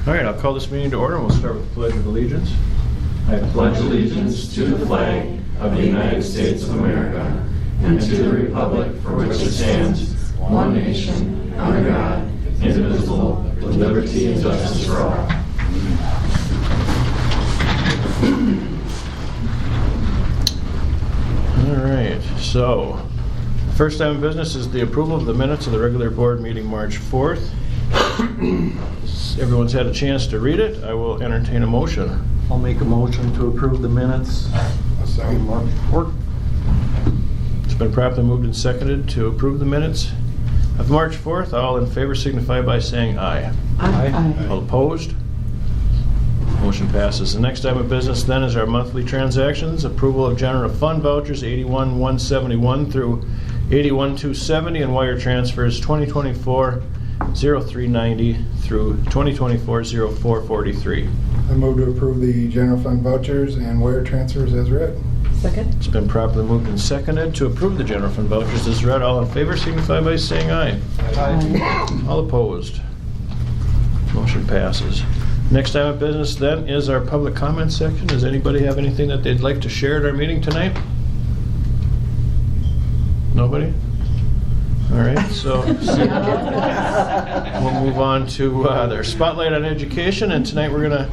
All right, I'll call this meeting to order, and we'll start with the Pledge of Allegiance. I pledge allegiance to the flag of the United States of America and to the republic for which it stands, one nation, under God, indivisible, with liberty and justice for all. All right, so first item of business is the approval of the minutes of the regular board meeting March 4th. Everyone's had a chance to read it. I will entertain a motion. I'll make a motion to approve the minutes. It's been properly moved and seconded to approve the minutes of March 4th. All in favor signify by saying aye. Aye. All opposed? Motion passes. The next item of business then is our monthly transactions. Approval of general fund vouchers 81-171 through 81-270 and wire transfers 2024-0390 through 2024-0443. I move to approve the general fund vouchers and wire transfers as read. Second. It's been properly moved and seconded to approve the general fund vouchers as read. All in favor signify by saying aye. Aye. All opposed? Motion passes. Next item of business then is our public comment section. Does anybody have anything that they'd like to share at our meeting tonight? Nobody? All right, so we'll move on to their Spotlight on Education, and tonight we're going to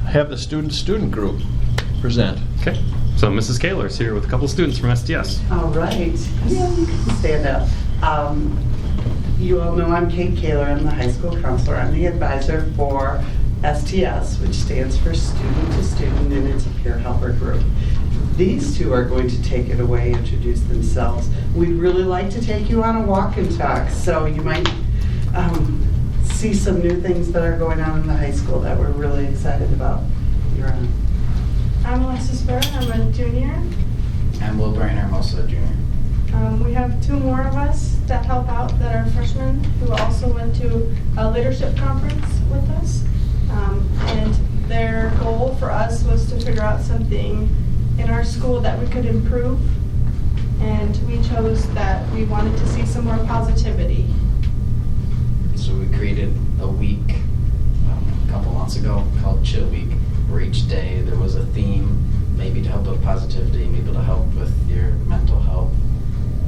have the student group present. Okay, so Mrs. Kaler is here with a couple students from STS. All right. Yeah, you can stand up. You all know I'm Kate Kaler. I'm the high school counselor. I'm the advisor for STS, which stands for Student to Student, and it's a peer helper group. These two are going to take it away, introduce themselves. We'd really like to take you on a walk and talk, so you might see some new things that are going on in the high school that we're really excited about. You're on. I'm Alexis Burr. I'm a junior. I'm Will Brainer, I'm also a junior. We have two more of us that help out that are freshmen who also went to a leadership conference with us. And their goal for us was to figure out something in our school that we could improve. And we chose that we wanted to see some more positivity. So we created a week a couple months ago called Chill Week, where each day there was a theme, maybe to help with positivity, maybe to help with your mental health,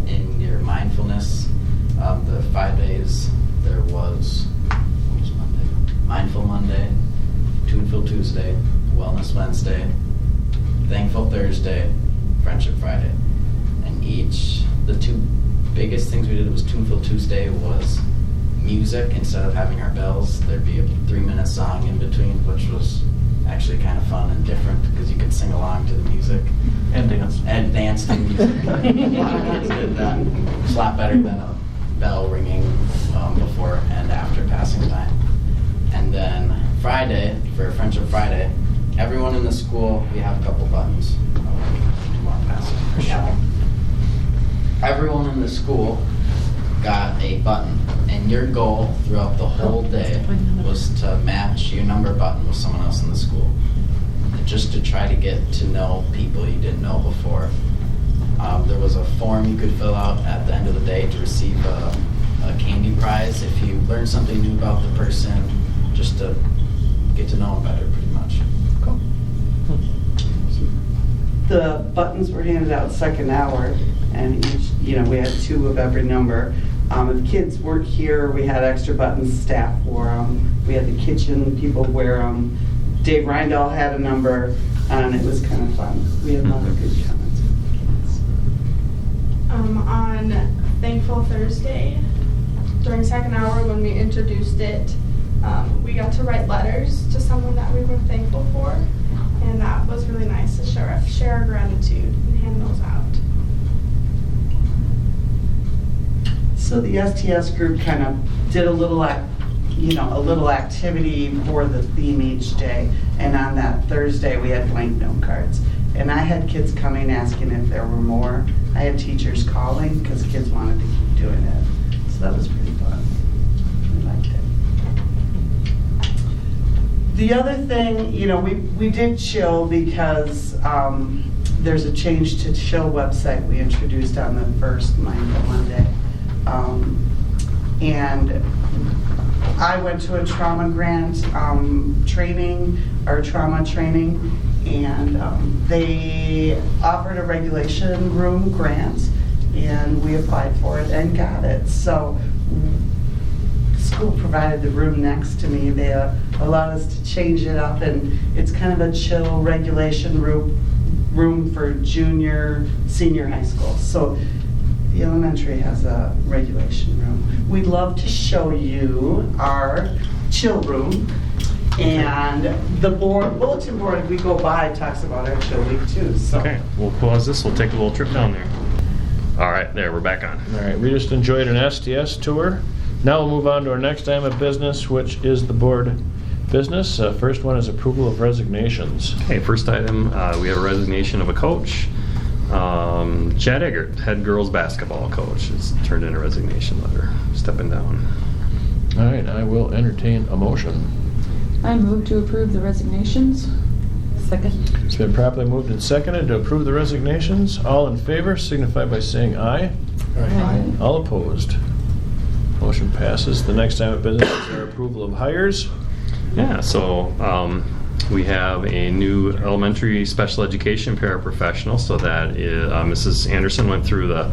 in your mindfulness. The 5 days there was, what was Monday? Mindful Monday, Tuneful Tuesday, Wellness Wednesday, Thankful Thursday, Friendship Friday. And the two biggest things we did was Tuneful Tuesday was music. Instead of having our bells, there'd be a 3-minute song in between, which was actually kind of fun and different because you could sing along to the music. And dance. And dance to the music. A lot of kids did that. It's a lot better than a bell ringing before and after passing time. And then Friday, for Friendship Friday, everyone in the school, we have a couple buttons. Yeah. Everyone in the school got a button, and your goal throughout the whole day was to match your number button with someone else in the school, just to try to get to know people you didn't know before. There was a form you could fill out at the end of the day to receive a candy prize if you learned something new about the person, just to get to know them better, pretty much. Cool. The buttons were handed out second hour, and each, we had 2 of every number. If kids weren't here, we had extra buttons, staff wore them. We had the kitchen people wear them. Dave Reindahl had a number, and it was kind of fun. We had a lot of good comments from the kids. On Thankful Thursday, during second hour when we introduced it, we got to write letters to someone that we were thankful for, and that was really nice to share our gratitude and hand those out. So the STS group kind of did a little activity for the theme each day, and on that Thursday we had blank note cards. And I had kids coming asking if there were more. I had teachers calling because kids wanted to keep doing it. So that was pretty fun. We liked it. The other thing, we did Chill because there's a change to Chill website we introduced on the first Mindful Monday. And I went to a trauma grant training, or trauma training, and they offered a regulation room grant, and we applied for it and got it. So the school provided the room next to me. They allowed us to change it up, and it's kind of a chill regulation room for junior, senior high school. So the elementary has a regulation room. We'd love to show you our chill room. And the bulletin board we go by talks about our chill week too. So. Okay, we'll pause this. We'll take a little trip down there. All right, there, we're back on. All right, we just enjoyed an STS tour. Now we'll move on to our next item of business, which is the board business. First one is approval of resignations. Okay, first item, we have a resignation of a coach. Chad Eggert, head girls basketball coach, has turned in a resignation letter, stepping down. All right, I will entertain a motion. I move to approve the resignations. Second. It's been properly moved and seconded to approve the resignations. All in favor signify by saying aye. Aye. All opposed. Motion passes. The next item of business is our approval of hires. Yeah, so we have a new elementary special education paraprofessional, so that is, Mrs. Anderson went through the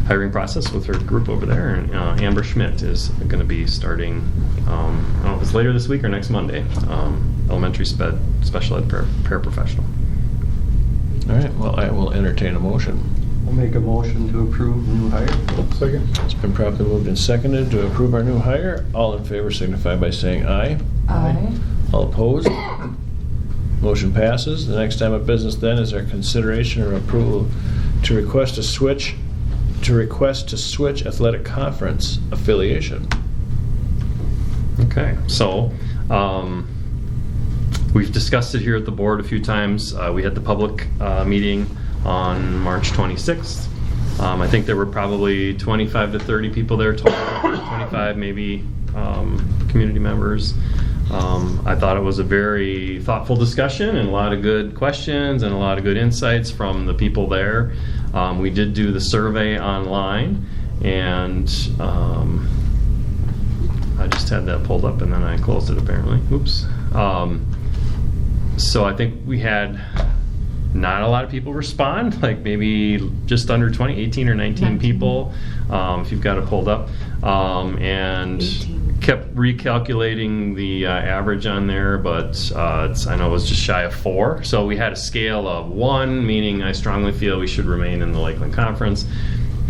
hiring process with her group over there, and Amber Schmidt is going to be starting, I don't know if it's later this week or next Monday, elementary special ed paraprofessional. All right, well, I will entertain a motion. I'll make a motion to approve new hire. Second. It's been properly moved and seconded to approve our new hire. All in favor signify by saying aye. Aye. All opposed? Motion passes. The next item of business then is our consideration or approval to request to switch athletic conference affiliation. Okay, so we've discussed it here at the board a few times. We had the public meeting on March 26th. I think there were probably 25 to 30 people there total, 25 maybe community members. I thought it was a very thoughtful discussion and a lot of good questions and a lot of good insights from the people there. We did do the survey online, and I just had that pulled up and then I closed it apparently. Oops. So I think we had not a lot of people respond, like maybe just under 20, 18 or 19 people, if you've got it pulled up. And 18. Kept recalculating the average on there, but I know it was just shy of 4. So we had a scale of 1, meaning I strongly feel we should remain in the Lakeland Conference.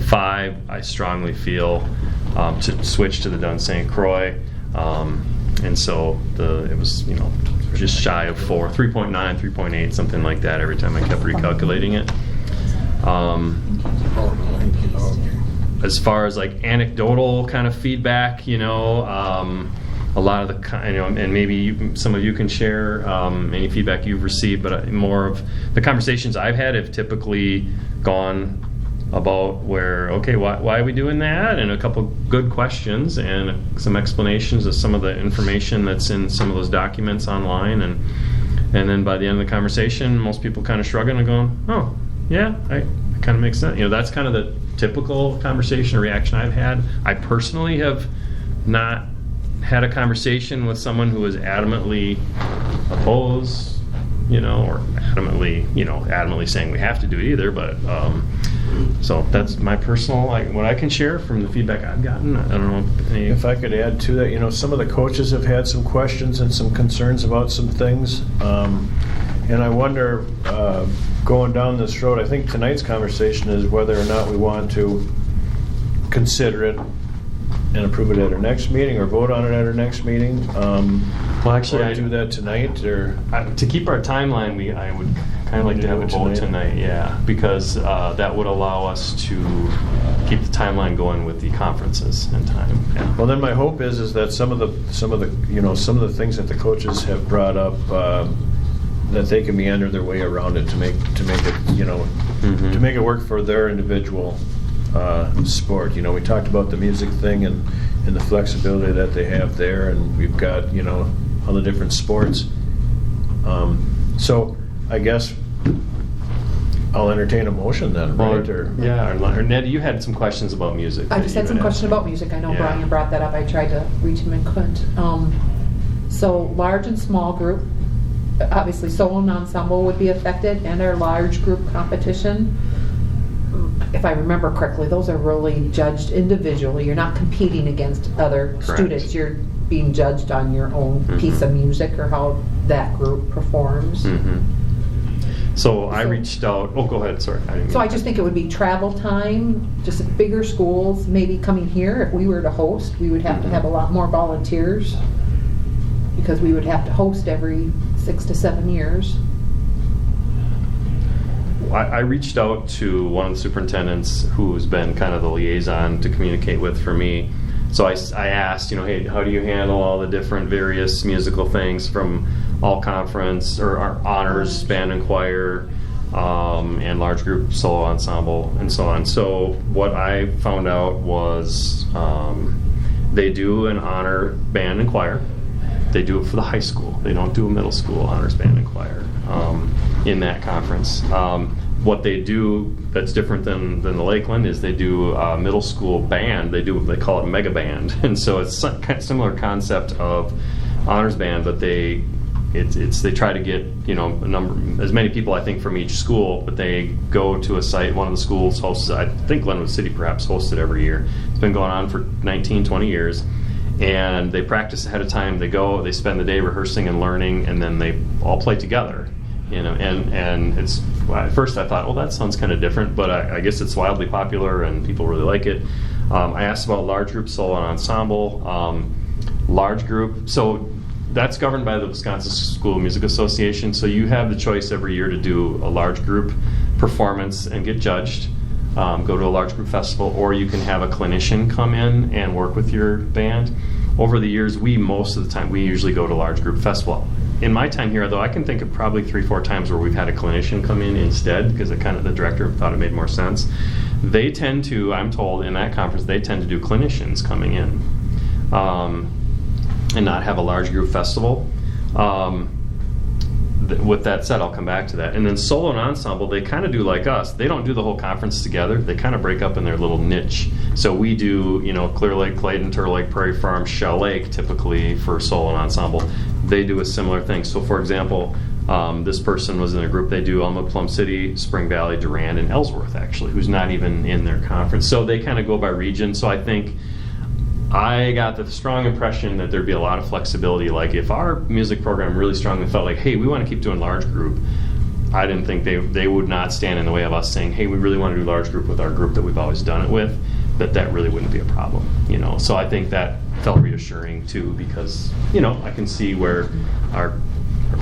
5, I strongly feel to switch to the Dunn St. Croix. And so it was, just shy of 4, 3.9, 3.8, something like that every time I kept recalculating it. As far as like anecdotal kind of feedback, a lot of the, and maybe some of you can share any feedback you've received, but more of the conversations I've had have typically gone about where, okay, why are we doing that? And a couple good questions and some explanations of some of the information that's in some of those documents online. And then by the end of the conversation, most people kind of shrugging and going, oh, yeah, it kind of makes sense. That's kind of the typical conversation or reaction I've had. I personally have not had a conversation with someone who was adamantly opposed, or adamantly saying we have to do it either, but so that's my personal, what I can share from the feedback I've gotten. I don't know if I could add to that, some of the coaches have had some questions and some concerns about some things, and I wonder, going down this road, I think tonight's conversation is whether or not we want to consider it and approve it at our next meeting or vote on it at our next meeting. Well, actually, I do that tonight, or to keep our timeline, I would kind of like to have a vote tonight, yeah, because that would allow us to keep the timeline going with the conferences in time. Yeah. Well, then my hope is that some of the things that the coaches have brought up, that they can meander their way around it to make it to make it work for their individual sport. We talked about the music thing and the flexibility that they have there, and we've got all the different sports. So I guess I'll entertain a motion then, right? Or Yeah, or Ned, you had some questions about music. I that just you had some asked. question about music. I know Yeah. Brian brought that up. I tried to reach him and couldn't. So large and small group, obviously solo and ensemble would be affected, and our large group competition. If I remember correctly, those are really judged individually. You're not competing against other Correct. students. You're being judged on your own piece of music or how that group performs. Mhm. So I So- reached out, oh, go ahead, sorry. didn't So mean I to- just think it would be travel time, just bigger schools, maybe coming here. If we were to host, we would have to have a lot more volunteers because we would have to host every 6 to 7 years. I reached out to one of the superintendents who's been kind of the liaison to communicate with for me. So I asked, hey, how do you handle all the different various musical things from all conference or our honors, band and choir, and large group solo ensemble and so on. So what I found out was they do an honor band and choir. They do it for the high school. They don't do a middle school honors band and choir in that conference. What they do that's different than the Lakeland is they do a middle school band. They call it mega band, and so it's some kind of similar concept of honors band, but they try to get a number as many people I think from each school, but they go to a site. One of the schools hosts, I think Glenwood City perhaps hosts it every year. It's been going on for 19-20 years. And they practice ahead of time. They go, they spend the day rehearsing and learning, and then they all play together. And it's, at first I thought, well, that sounds kind of different, but I guess it's wildly popular and people really like it. I asked about large group solo and ensemble. Large group, so that's governed by the Wisconsin School Music Association. So you have the choice every year to do a large group performance and get judged. Go to a large group festival, or you can have a clinician come in and work with your band. Over the years, most of the time, we usually go to large group festival. In my time here, though, I can think of probably 3-4 times where we've had a clinician come in instead because the director thought it made more sense. They tend to, I'm told, in that conference, they tend to do clinicians coming in and not have a large group festival. With that said, I'll come back to that. And then solo and ensemble, they kind of do like us. They don't do the whole conference together. They kind of break up in their little niche. So we do, Clear Lake, Clayton, Turtle Lake, Prairie Farm, Shell Lake, typically for solo and ensemble. They do a similar thing. So for example, this person was in a group. They do Elmwood, Plum City, Spring Valley, Durand, and Ellsworth, actually, who's not even in their conference. So they kind of go by region. So I think I got the strong impression that there'd be a lot of flexibility. Like if our music program really strongly felt like, hey, we want to keep doing large group, I didn't think they would not stand in the way of us saying, hey, we really want to do large group with our group that we've always done it with, that really wouldn't be a problem. So I think that felt reassuring too, because I can see where our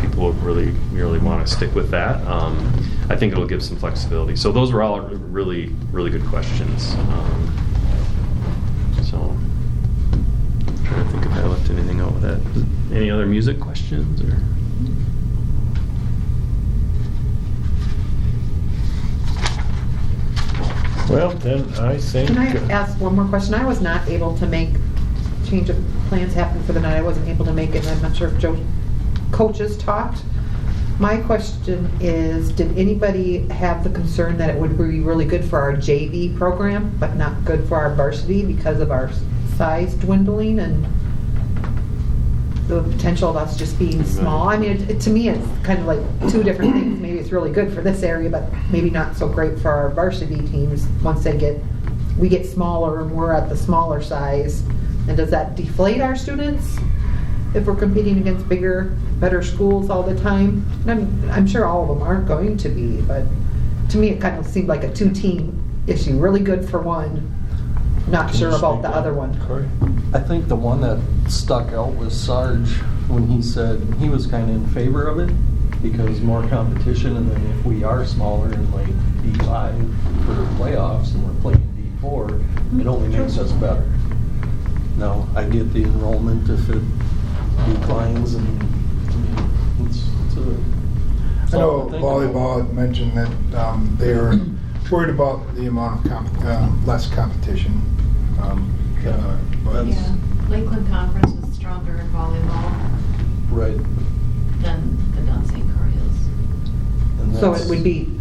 people would really want to stick with that. I think it'll give some flexibility. So those were all really, really good questions. I think if I left anything out with that. Any other music questions or? Well, then I think. Can I ask one more question? I was not able to make change of plans happen for the night. I wasn't able to make it, and I'm not sure if Joe coaches talked. My question is, did anybody have the concern that it would be really good for our JV program, but not good for our varsity because of our size dwindling and the potential of us just being small? I mean, to me, it's kind of like two different things. Maybe it's really good for this area, but maybe not so great for our varsity teams once we get smaller and we're at the smaller size. And does that deflate our students if we're competing against bigger, better schools all the time? And I'm sure all of them aren't going to be, but to me, it kind of seemed like a two-team issue. Really good for one, not sure about the other one. Corey? I think the one that stuck out was Sarge when he said he was kind of in favor of it because more competition, and then if we are smaller in like D5 for playoffs and we're playing D4, it only makes us better. Now, I get the enrollment if it declines, and it's I know volleyball had mentioned that they were worried about the amount of less competition. But Yeah, Lakeland Conference was stronger in volleyball right. than the Dunn St. Clair is. And So that's- it would be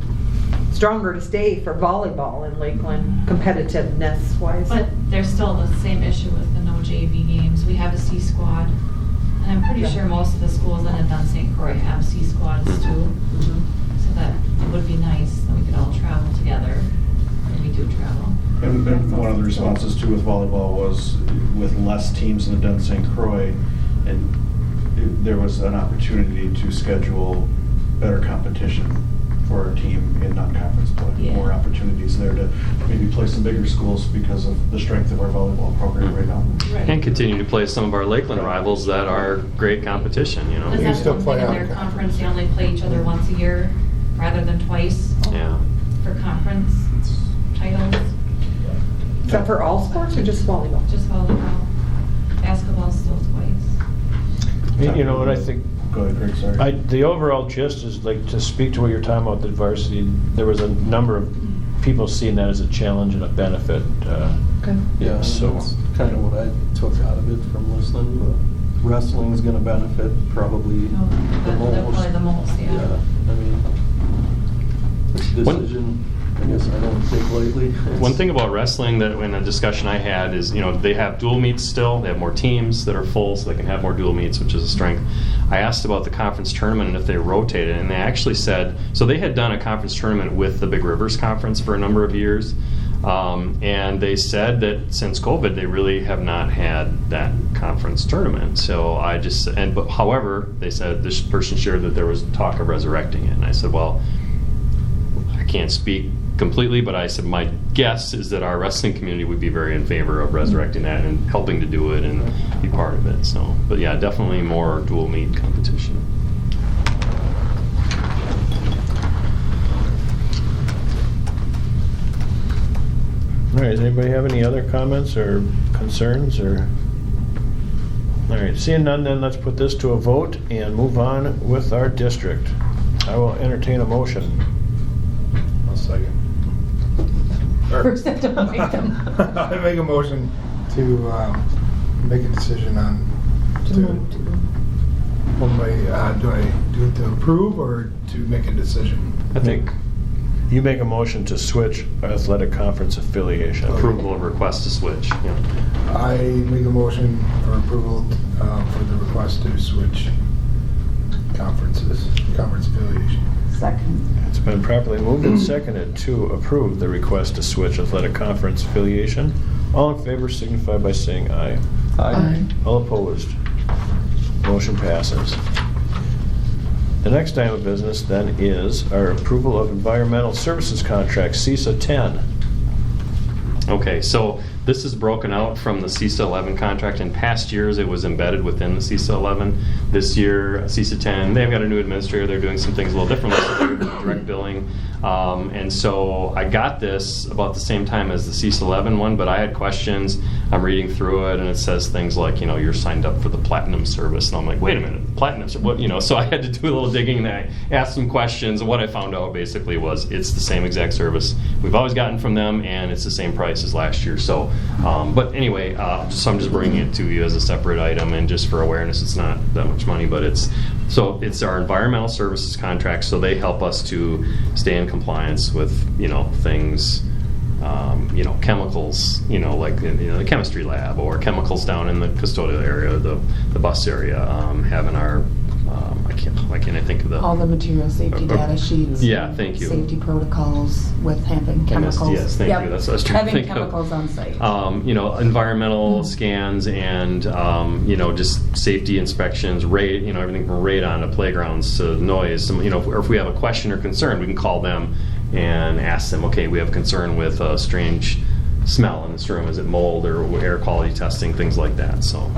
stronger to stay for volleyball in Lakeland, competitiveness wise. But there's still the same issue with the no JV games. We have a C squad, and I'm pretty sure most of the schools in Dunn St. Croix have C squads too. So that it would be nice that we could all travel together, and we do travel. And one of the responses too with volleyball was with less teams in the Dunn St. Croix, and there was an opportunity to schedule better competition for our team in non-conference play. Yeah. More opportunities there to maybe play some bigger schools because of the strength of our volleyball program right now. And continue to play some of our Lakeland rivals that are great competition, you know. Is You that still one play thing in on their the conference, they only play each other once a year rather than twice Yeah. for conference titles? Is that for all sports or just volleyball? Just volleyball. Basketball still twice. You know what I think? Go ahead, Greg, sorry. The overall gist is, like, to speak to what you're talking about, the varsity, there was a number of people seeing that as a challenge and a benefit. Okay. Yeah, So- that's kind of what I took out of it from listening, but wrestling's gonna benefit probably the They're most. probably the most, yeah. I mean, this decision, I guess I don't take lightly. One thing about wrestling that in a discussion I had is, you know, they have dual meets still. They have more teams that are full, so they can have more dual meets, which is a strength. I asked about the conference tournament and if they rotated, and they actually said, so they had done a conference tournament with the Big Rivers Conference for a number of years, and they said that since COVID, they really have not had that conference tournament. So I just, but however, they said this person shared that there was talk of resurrecting it, and I said, well, I can't speak completely, but I said my guess is that our wrestling community would be very in favor of resurrecting that and helping to do it and be part of it. So, but yeah, definitely more dual meet competition. All right, does anybody have any other comments or concerns, or? All right, seeing none, then let's put this to a vote and move on with our district. I will entertain a motion. I'll second. First, have to make them. I make a motion to make a decision on, To move to. do I do it to approve or to make a decision? I think You make a motion to switch athletic conference affiliation. approval of request to switch. Yeah. I make a motion for approval for the request to switch conference affiliation. Second. It's been properly moved and seconded to approve the request to switch athletic conference affiliation. All in favor signify by saying aye. Aye. All opposed? Motion passes. The next item of business then is our approval of environmental services contract, CISA 10. Okay, so this is broken out from the CISA 11 contract. In past years, it was embedded within the CISA 11. This year, CISA 10, they've got a new administrator. They're doing some things a little differently, so they're doing direct billing. And so I got this about the same time as the CISA 11 one, but I had questions. I'm reading through it, and it says things like, you know, you're signed up for the platinum service. And I'm like, wait a minute, platinum service? What, you know, so I had to do a little digging, and I asked some questions. And what I found out basically was it's the same exact service we've always gotten from them, and it's the same price as last year. So, but anyway, so I'm just bringing it to you as a separate item, and just for awareness, it's not that much money, but it's our environmental services contract, so they help us to stay in compliance with, you know, things, you know, chemicals, you know, like in, you know, the chemistry lab, or chemicals down in the custodial area, the bus area, having our, why can't I think of the... All the material safety data sheets. Yeah, thank you. Safety protocols with having chemicals. Yes, thank you. That's what I was trying to think of. Having chemicals on site. You know, environmental scans and, you know, just safety inspections, you know, everything from radon to playgrounds to noise. You know, or if we have a question or concern, we can call them and ask them, okay, we have a concern with a strange smell in this room. Is it mold or air quality testing, things like that. So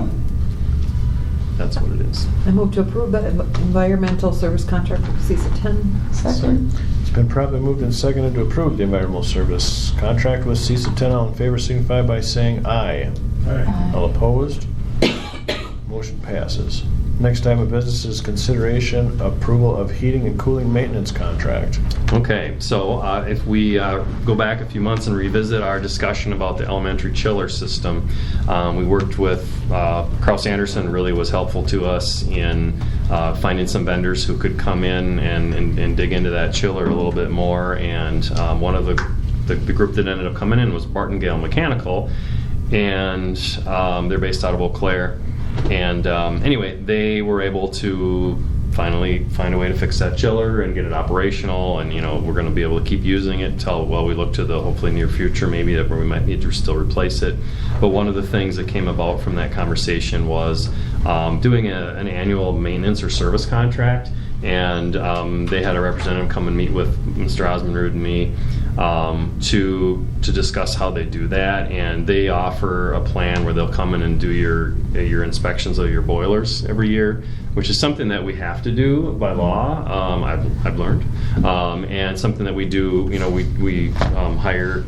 that's what it is. I move to approve the environmental service contract with CISA 10. Second. It's been properly moved and seconded to approve the environmental service contract with CISA 10. All in favor signify by saying aye. Aye. All opposed? Motion passes. Next item of business is consideration approval of heating and cooling maintenance contract. Okay, so if we go back a few months and revisit our discussion about the elementary chiller system, we worked with Kraus Anderson. Really was helpful to us in finding some vendors who could come in and dig into that chiller a little bit more. And one of the group that ended up coming in was Bartengale Mechanical, and they're based out of Eau Claire. And anyway, they were able to finally find a way to fix that chiller and get it operational, and we're going to be able to keep using it until we look to the hopefully near future, maybe that we might need to still replace it. But one of the things that came about from that conversation was doing an annual maintenance or service contract, and they had a representative come and meet with Mr. Osmondrud and me to discuss how they do that. And they offer a plan where they'll come in and do your inspections of your boilers every year, which is something that we have to do by law. I've learned, and something that we do. We hire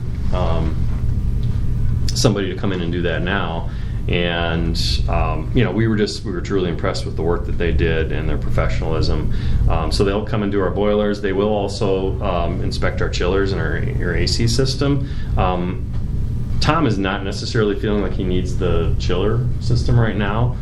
somebody to come in and do that now. And we were truly impressed with the work that they did and their professionalism. So they'll come and do our boilers. They will also inspect our chillers and our AC system. Tom is not necessarily feeling like he needs the chiller system right now.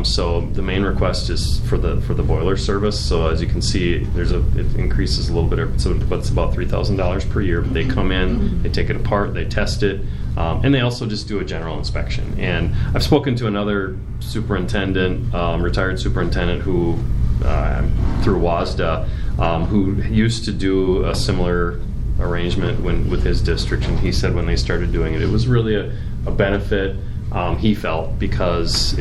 So the main request is for the boiler service. So as you can see, it increases a little bit, but it's about $3,000 per year. But they come in, they take it apart, they test it, and they also just do a general inspection. And I've spoken to another superintendent, retired superintendent who through WASDA, who used to do a similar arrangement with his district, and he said when they started doing it, it was really a benefit. He felt because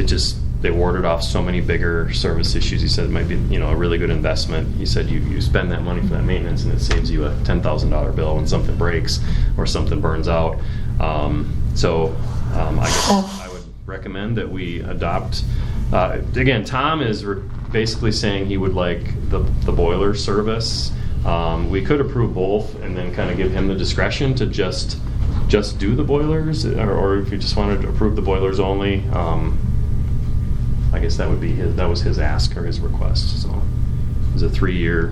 they warded off so many bigger service issues. He said it might be a really good investment. He said you spend that money for that maintenance and it saves you a $10,000 bill when something breaks or something burns out. I guess I would recommend that we adopt. Again, Tom is basically saying he would like the boiler service. We could approve both and then kind of give him the discretion to just do the boilers, or if you just wanted to approve the boilers only. I guess that was his ask or his request. So it was a 3-year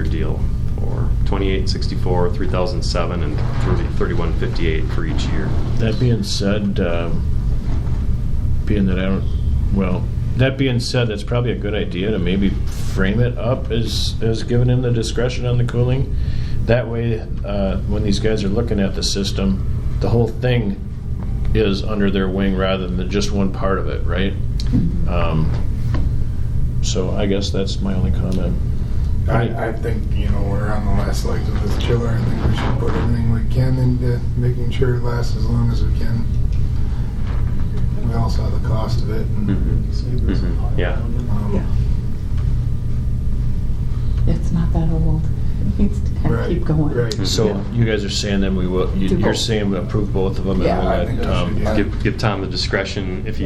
deal for $2,864, $3,007, and $3,158 for each year. That being said, that's probably a good idea to maybe frame it up as giving him the discretion on the cooling. That way, when these guys are looking at the system, the whole thing is under their wing rather than just one part of it, right? So I guess that's my only comment. I think, we're on the last legs of this chiller. I think we should put everything we can into making sure it lasts as long as we can. We also have the cost of it. And, Yeah. It's not that old. It needs to kind of keep going. Right. So you guys are saying then you're saying we approve both of them, Yeah, I and think we'll let we should, Give Tom the discretion if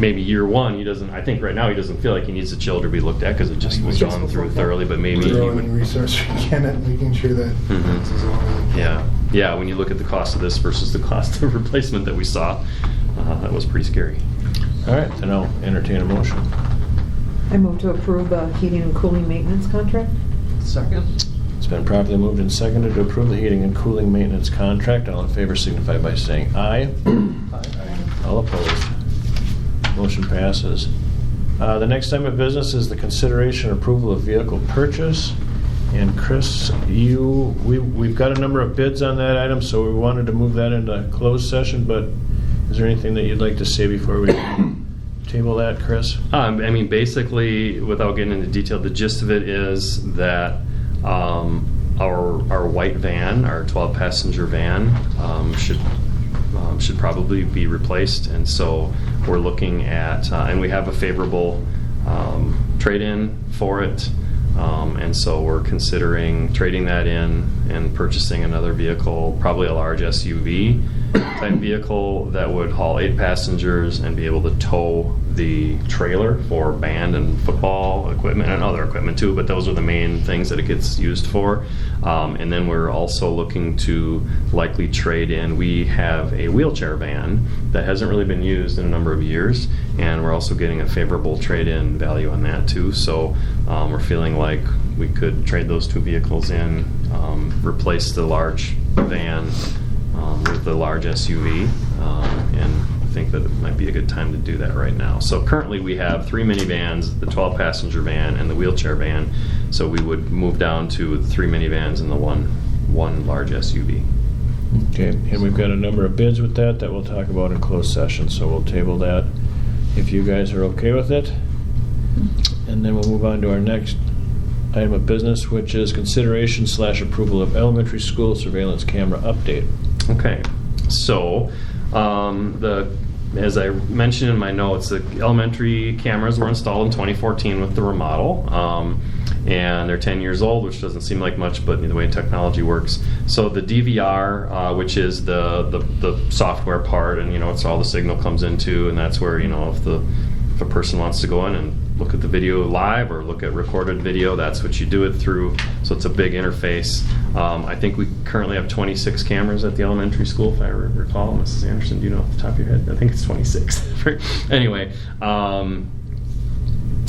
maybe year one he doesn't. I think right now he doesn't feel like he needs the chiller to be looked at because it just was gone through thoroughly. But maybe he throwing would. in resource we can at making sure that it's as long as we can. Yeah. When you look at the cost of this versus the cost of replacement that we saw, that was pretty scary. All right, then I'll entertain a motion. I move to approve the heating and cooling maintenance contract. Second. It's been properly moved and seconded to approve the heating and cooling maintenance contract. All in favor signify by saying aye. All opposed. Motion passes. The next item of business is the consideration and approval of vehicle purchase. And Chris, we've got a number of bids on that item, so we wanted to move that into closed session, but is there anything that you'd like to say before we table that, Chris? Basically, without getting into detail, the gist of it is that our white van, our 12-passenger van, should probably be replaced, and so we're looking at, and we have a favorable trade-in for it, and so we're considering trading that in and purchasing another vehicle, probably a large SUV type vehicle that would haul 8 passengers and be able to tow the trailer for band and football equipment and other equipment too, but those are the main things that it gets used for. And then we're also looking to likely trade in. We have a wheelchair van that hasn't really been used in a number of years, and we're also getting a favorable trade-in value on that too. So we're feeling like we could trade those 2 vehicles in, replace the large van with the large SUV, and I think that it might be a good time to do that right now. So currently we have 3 minivans, the 12-passenger van, and the wheelchair van. So we would move down to the 3 minivans and the one large SUV. Okay, and we've got a number of bids with that we'll talk about in closed session, so we'll table that if you guys are okay with it. And then we'll move on to our next item of business, which is consideration/approval of elementary school surveillance camera update. Okay, so as I mentioned in my notes, the elementary cameras were installed in 2014 with the remodel, and they're 10 years old, which doesn't seem like much, but the way technology works. So the DVR, which is the software part, and it's all the signal comes into, and that's where if a person wants to go in and look at the video live or look at recorded video, that's what you do it through. So it's a big interface. I think we currently have 26 cameras at the elementary school, if I recall. Mrs. Anderson, do you know off the top of your head? I think it's 26. Anyway,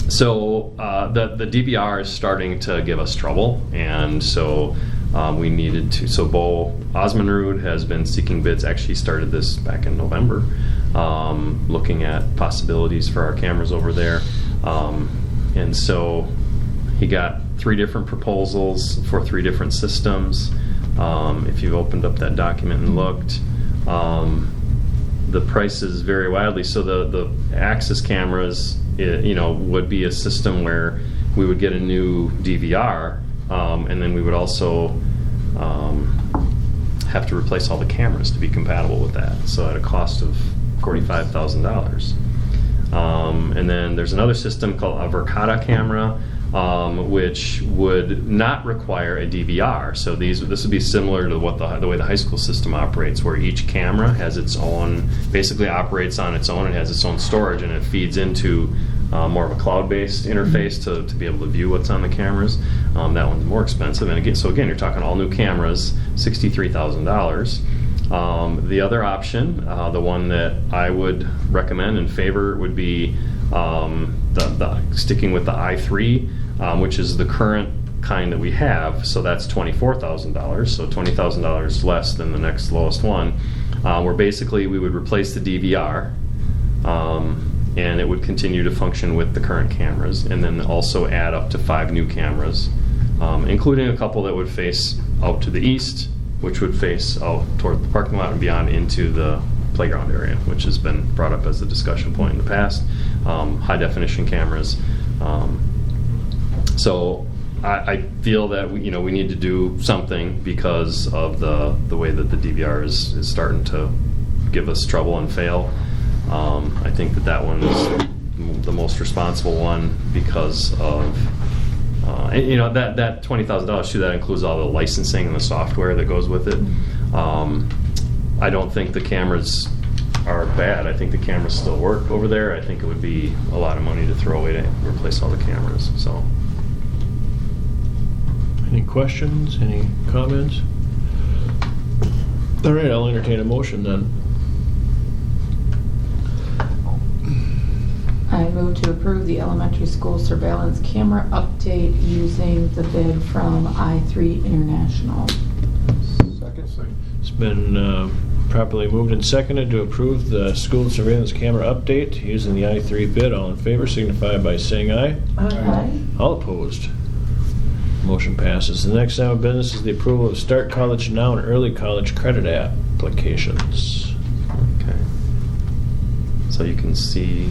so the DVR is starting to give us trouble, and so we needed to. So Bo Osmanrud has been seeking bids. Actually started this back in November, looking at possibilities for our cameras over there. And so he got 3 different proposals for 3 different systems. If you've opened up that document and looked, the prices vary widely. So the Axis cameras, would be a system where we would get a new DVR, and then we would also have to replace all the cameras to be compatible with that. So at a cost of $45,000. And then there's another system called a Verkada camera, which would not require a DVR. So this would be similar to what the way the high school system operates, where each camera has its own, basically operates on its own. It has its own storage, and it feeds into more of a cloud-based interface to be able to view what's on the cameras. That one's more expensive, and again, you're talking all new cameras, $63,000. The other option, the one that I would recommend and favor, would be sticking with the i3, which is the current kind that we have. So that's $24,000, so $20,000 less than the next lowest one. Where basically we would replace the DVR, and it would continue to function with the current cameras, and then also add up to 5 new cameras, including a couple that would face out to the east, which would face out toward the parking lot and beyond into the playground area, which has been brought up as a discussion point in the past. High definition cameras. So I feel that we need to do something because of the way that the DVR is starting to give us trouble and fail. I think that one is the most responsible one because of that $20,000 too. That includes all the licensing and the software that goes with it. I don't think the cameras are bad. I think the cameras still work over there. I think it would be a lot of money to throw away to replace all the cameras. So, any questions? Any comments? All right, I'll entertain a motion then. I move to approve the elementary school surveillance camera update using the bid from i3 International. Second. It's been properly moved and seconded to approve the school surveillance camera update using the i3 bid. All in favor signify by saying aye. Aye. All opposed. Motion passes. The next item of business is the approval of Start College Now and Early College credit applications. okay. So you can see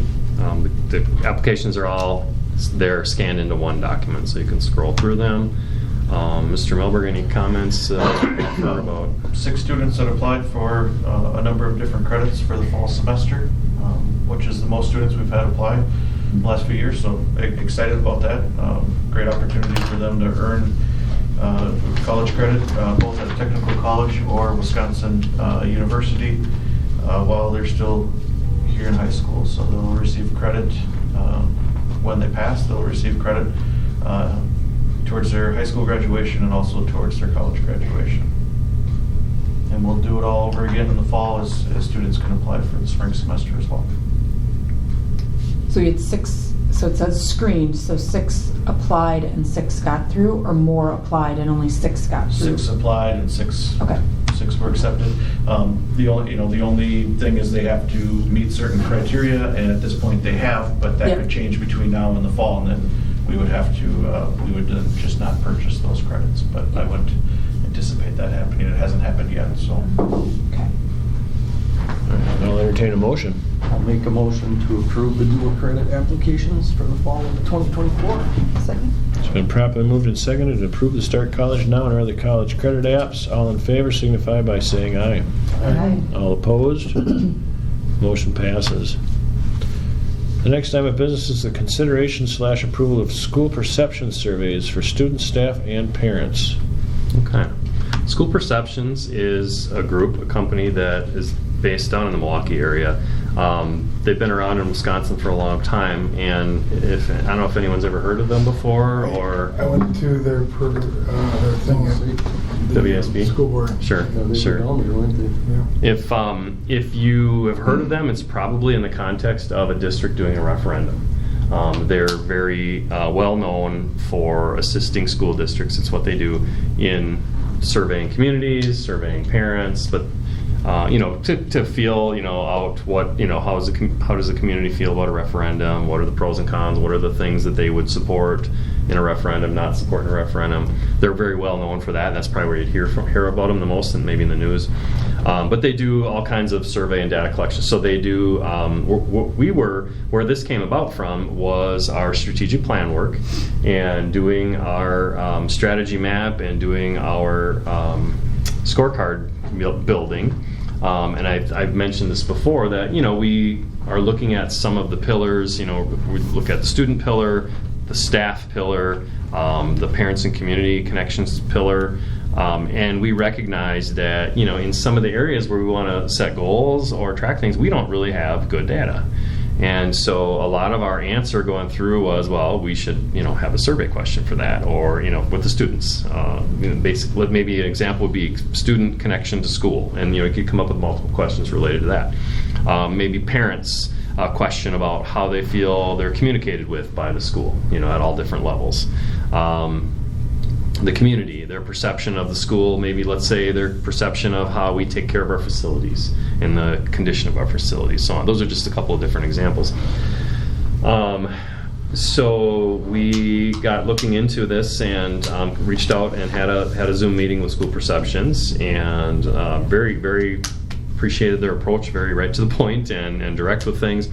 the applications are all there scanned into one document, so you can scroll through them. Mr. Melberg, any comments about 6 students that applied for a number of different credits for the fall semester, which is the most students we've had apply in the last few years, so excited about that. Great opportunity for them to earn college credit both at technical college or Wisconsin University while they're still here in high school. So they'll receive credit when they pass. They'll receive credit towards their high school graduation and also towards their college graduation. And we'll do it all over again in the fall as students can apply for the spring semester as well. So you had 6, so it says screened, so 6 applied and 6 got through, or more applied and only 6 got through? 6 applied and 6 Okay. 6 were accepted. The only thing is they have to meet certain criteria, and at this point they have, but that Yep. could change between now and the fall, and then we would have to, just not purchase those credits, but I wouldn't anticipate that happening. It hasn't happened yet, so. Okay. I'll entertain a motion. I'll make a motion to approve the dual credit applications for the fall of 2024. Second? It's been properly moved and seconded to approve the Start College Now and other college credit apps. All in favor signify by saying aye. Aye. All opposed? Motion passes. The next item of business is the consideration/approval of school perception surveys for students, staff, and parents. Okay. School Perceptions is a company that is based down in the Milwaukee area. They've been around in Wisconsin for a long time, and I don't know if anyone's ever heard of them before, or... I went to their thing at the WSB? school board. Sure, Yeah, they sure. were down there, weren't they? Yeah. If you have heard of them, it's probably in the context of a district doing a referendum. They're very well known for assisting school districts. It's what they do in surveying communities, surveying parents, but to feel out what how does the community feel about a referendum? What are the pros and cons? What are the things that they would support in a referendum, not support in a referendum? They're very well known for that. That's probably where you'd hear about them the most, and maybe in the news. But they do all kinds of survey and data collection. So they do. Where this came about from was our strategic plan work, and doing our strategy map, and doing our scorecard building. And I've mentioned this before, that we are looking at some of the pillars. We look at the student pillar, the staff pillar, the parents and community connections pillar, and we recognize that in some of the areas where we want to set goals or track things, we don't really have good data. And so a lot of our answer going through was, well, we should have a survey question for that, or with the students. Basically, maybe an example would be student connection to school, and you could come up with multiple questions related to that. Maybe parents. A question about how they feel they're communicated with by the school, at all different levels. The community, their perception of the school, maybe let's say their perception of how we take care of our facilities and the condition of our facilities, so on. Those are just a couple of different examples. So we got looking into this and reached out and had a Zoom meeting with School Perceptions, and very, very appreciated their approach, very right to the point and direct with things,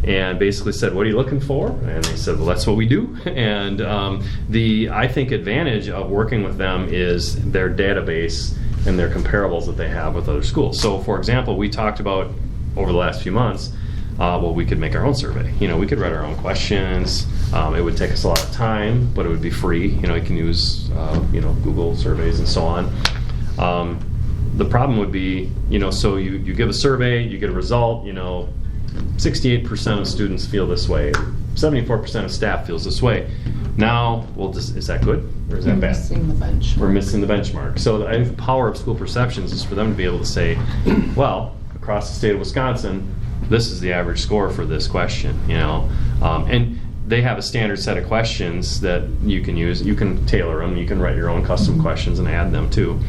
and basically said, what are you looking for? And they said, well, that's what we do. And I think advantage of working with them is their database and their comparables that they have with other schools. So for example, we talked about over the last few months, we could make our own survey. We could write our own questions. It would take us a lot of time, but it would be free. You can use Google surveys and so on. The problem would be, so you give a survey, you get a result, 68% of students feel this way, 74% of staff feels this way. Now, is that good or is that bad? Missing the benchmark. We're missing the benchmark. So I think the power of School Perceptions is for them to be able to say, well, across the state of Wisconsin, this is the average score for this question, and they have a standard set of questions that you can use. You can tailor them. You can write your own custom questions and add them too.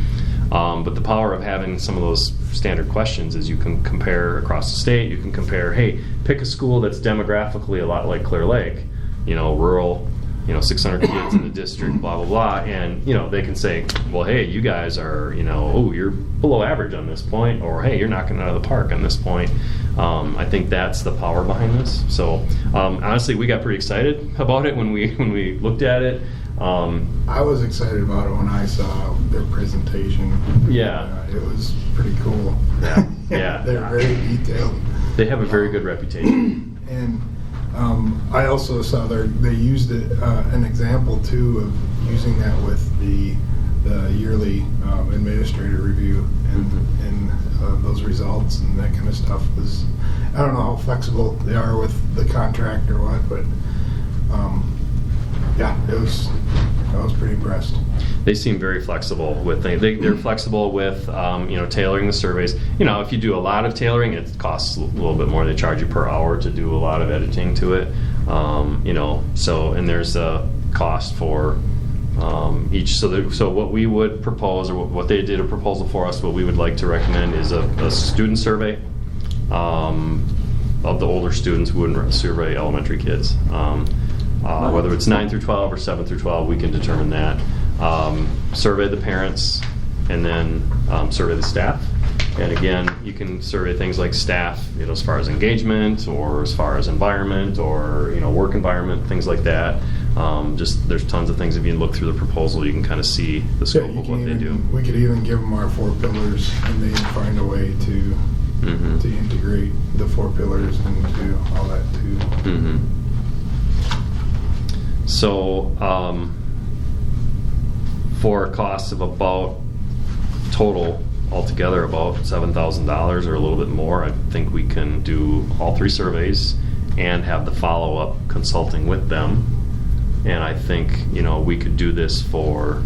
But the power of having some of those standard questions is you can compare across the state. You can compare, hey, pick a school that's demographically a lot like Clear Lake, rural, 600 kids in the district, blah, blah, blah. And, they can say, well, hey, you guys are, you're below average on this point, or hey, you're knocking it out of the park on this point. I think that's the power behind this. So honestly, we got pretty excited about it when we looked at it. I was excited about it when I saw their presentation. Yeah. It was pretty cool. Yeah. They're very detailed. They have a very good reputation. And I also saw they used it, an example too of using that with the yearly administrator review, and those results and that kind of stuff was, I don't know how flexible they are with the contract or what, but yeah, it was I was pretty impressed. They seem very flexible with things. They're flexible with tailoring the surveys. If you do a lot of tailoring, it costs a little bit more. They charge you per hour to do a lot of editing to it. And there's a cost for each. So what we would propose, or what they did a proposal for us, what we would like to recommend is a student survey of the older students. We wouldn't survey elementary kids. Whether it's 9 through 12 or 7 through 12, we can determine that. Survey the parents, and then survey the staff. And again, you can survey things like staff, as far as engagement, or as far as environment, or work environment, things like that. There's tons of things. If you look through the proposal, you can kind of see the scope of what they do. We could even give them our 4 pillars, and they can find a way to integrate the 4 pillars into all that too. Mm-hmm. So, for a cost of about total altogether about $7,000 or a little bit more, I think we can do all 3 surveys and have the follow-up consulting with them. And I think we could do this for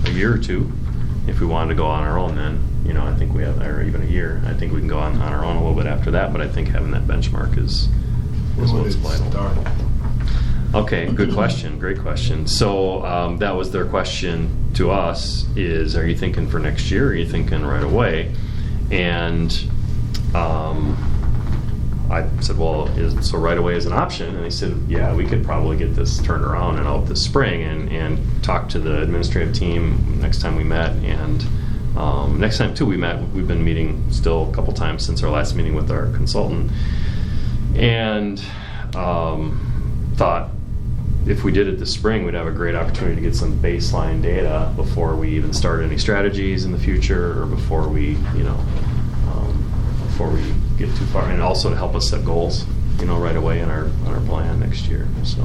a year or 2 if we wanted to go on our own. Then I think we have, or even a year. I think we can go on our own a little bit after that. But I think having that benchmark is what's vital. Okay, good question. Great question. So that was their question to us is, are you thinking for next year, or are you thinking right away? And I said, well, so right away is an option? And they said, yeah, we could probably get this turned around and out this spring, and talk to the administrative team next time we met. And next time, too, we met, we've been meeting still a couple times since our last meeting with our consultant. And thought, if we did it this spring, we'd have a great opportunity to get some baseline data before we even start any strategies in the future, or before we get too far, and also to help us set goals, right away in our plan next year. So,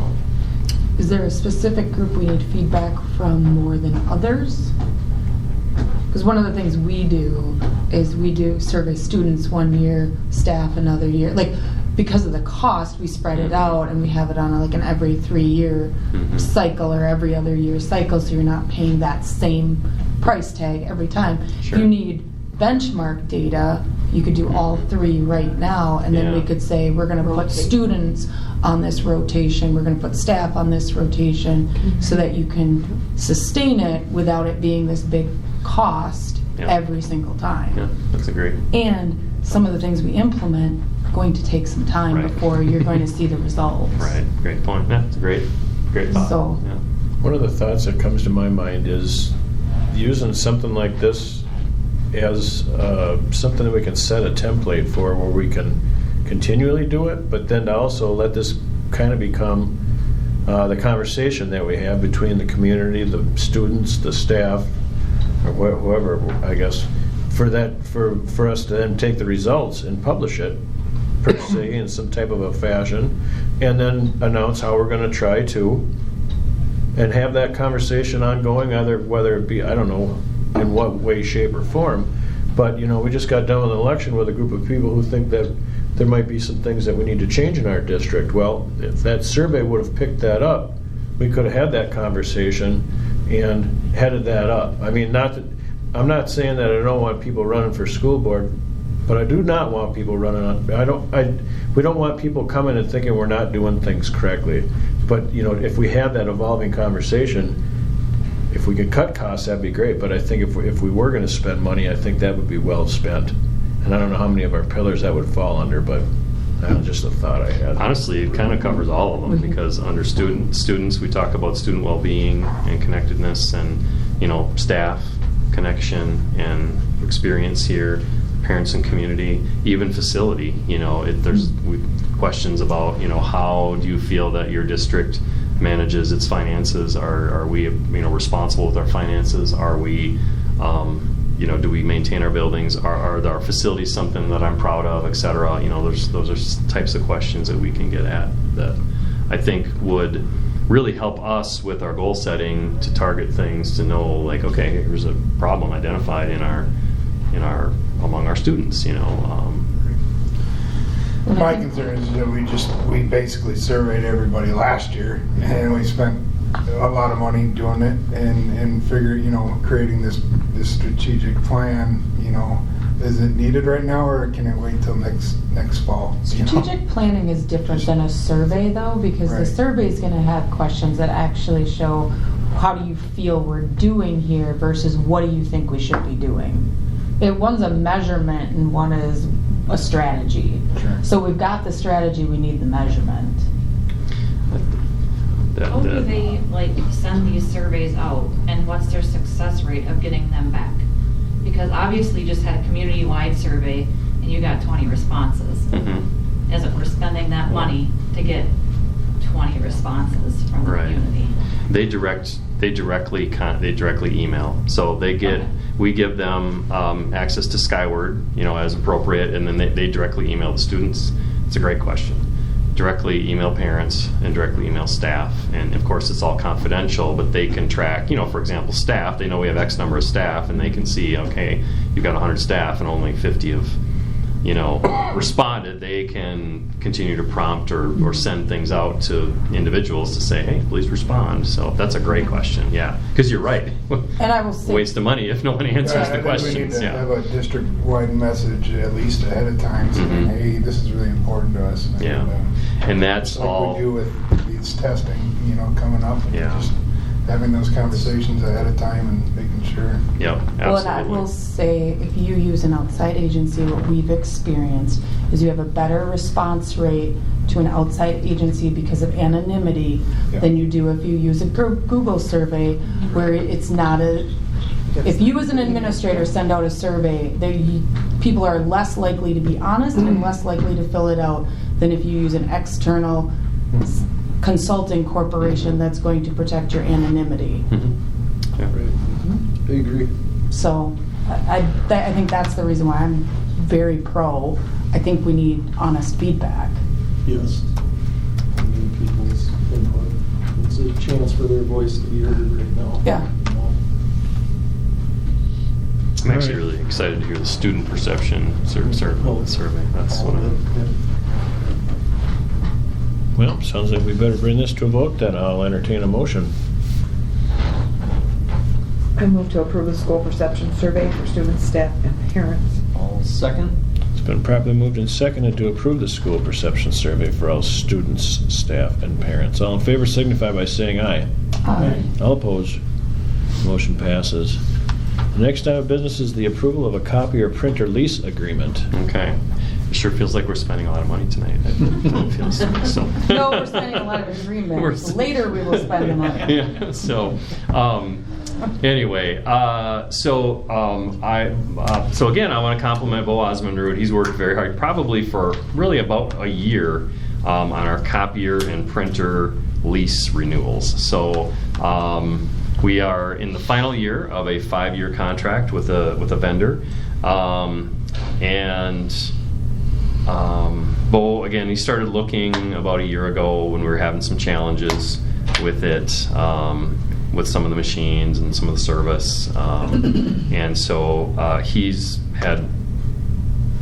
is there a specific group we need feedback from more than others? Because one of the things we do is we do survey students one year, staff another year. Because of the cost, we spread it out, and we have it on an every 3-year cycle or every other year cycle, so you're not paying that same price tag every time. Sure. If you need benchmark data, you could do all 3 right now, and then we could say we're going to put students on this rotation, we're going to put staff on this rotation, so that you can sustain it without it being this big cost every single time. Yeah, that's a great. And some of the things we implement are going to take some time before you're going to see the results. Right, great point. Yeah, it's a great thought. So, One of the thoughts that comes to my mind is using something like this as something that we can set a template for, where we can continually do it, but then to also let this kind of become the conversation that we have between the community, the students, the staff, or whoever, I guess, for us to then take the results and publish it, per se, in some type of a fashion, and then announce how we're going to try to, and have that conversation ongoing, either whether it be, I don't know in what way, shape, or form, but we just got done with an election with a group of people who think that there might be some things that we need to change in our district. Well, if that survey would have picked that up, we could have had that conversation and headed that up. I mean, I'm not saying that I don't want people running for school board, but I do not want people running on. We don't want people coming and thinking we're not doing things correctly. But if we have that evolving conversation, if we could cut costs, that'd be great. But I think if we were going to spend money, I think that would be well spent. And I don't know how many of our pillars that would fall under, but that was just a thought I had. Honestly, it kind of covers all of them, because under students, we talk about student well-being and connectedness, and staff connection and experience here, parents and community, even facility. There's questions about how do you feel that your district manages its finances? Are we responsible with our finances? Are we do we maintain our buildings? Are our facilities something that I'm proud of, et cetera? Those are types of questions that we can get at that I think would really help us with our goal setting to target things, to know okay, here's a problem identified in our among our students. My concern is we basically surveyed everybody last year, and we spent a lot of money doing it and figure, creating this strategic plan, is it needed right now or can it wait till next fall? Strategic planning is different than a survey though, because the Right. survey is going to have questions that actually show how do you feel we're doing here versus what do you think we should be doing. One's a measurement and one is a strategy. Sure. So we've got the strategy, we need the measurement. How do they send these surveys out and what's their success rate of getting them back? Because obviously you just had a community-wide survey and you got 20 responses. Mhm. As if we're spending that money to get 20 responses from the Right. community. They directly email. So we give them access to Skyward, as appropriate, and then they directly email the students. It's a great question. Directly email parents and directly email staff, and of course it's all confidential, but they can track, for example, staff. They know we have X number of staff, and they can see, okay, you've got 100 staff and only 50 have responded. They can continue to prompt or send things out to individuals to say, hey, please respond. So that's a great question, yeah, because you're right. And I will say, Waste of money if no one answers I the think questions. we need to Yeah. have a district-wide message at least ahead of time saying, Mhm. hey, this is really important to us. Yeah. And that's Like all. we do with these testing, coming up. And Yeah. just having those conversations ahead of time and making sure. Yep, well, and I absolutely. will say, if you use an outside agency, what we've experienced is you have a better response rate to an outside agency because of anonymity Yeah. than you do if you use a Google survey where it's not a. If you as an administrator send out a survey, people are less likely to be honest and less likely to fill it out than if you use an external consulting corporation that's going to protect your anonymity. Mhm. Yeah. I agree. So I think that's the reason why I'm very pro. I think we need honest feedback. Yes. I need people's input. It's a chance for their voice to be heard right now. Yeah. I'm actually really excited to hear the student perception survey. That's one of the. Well, sounds like we better bring this to a vote then. I'll entertain a motion. I move to approve the school perception survey for students, staff, and parents. All second. It's been properly moved and seconded to approve the school perception survey for all students, staff, and parents. All in favor signify by saying aye. Aye. All opposed? Motion passes. The next item of business is the approval of a copier printer lease agreement. Okay. It sure feels like we're spending a lot of money tonight. It feels so. No, we're spending a lot of agreements. Later we will spend the money. Yeah. So, anyway, so again, I want to compliment Bo Osmond-Root. He's worked very hard, probably for really about a year, on our copier and printer lease renewals. So. We are in the final year of a 5-year contract with a vendor, Bo, again, he started looking about a year ago when we were having some challenges with it, with some of the machines and some of the service, and so he's had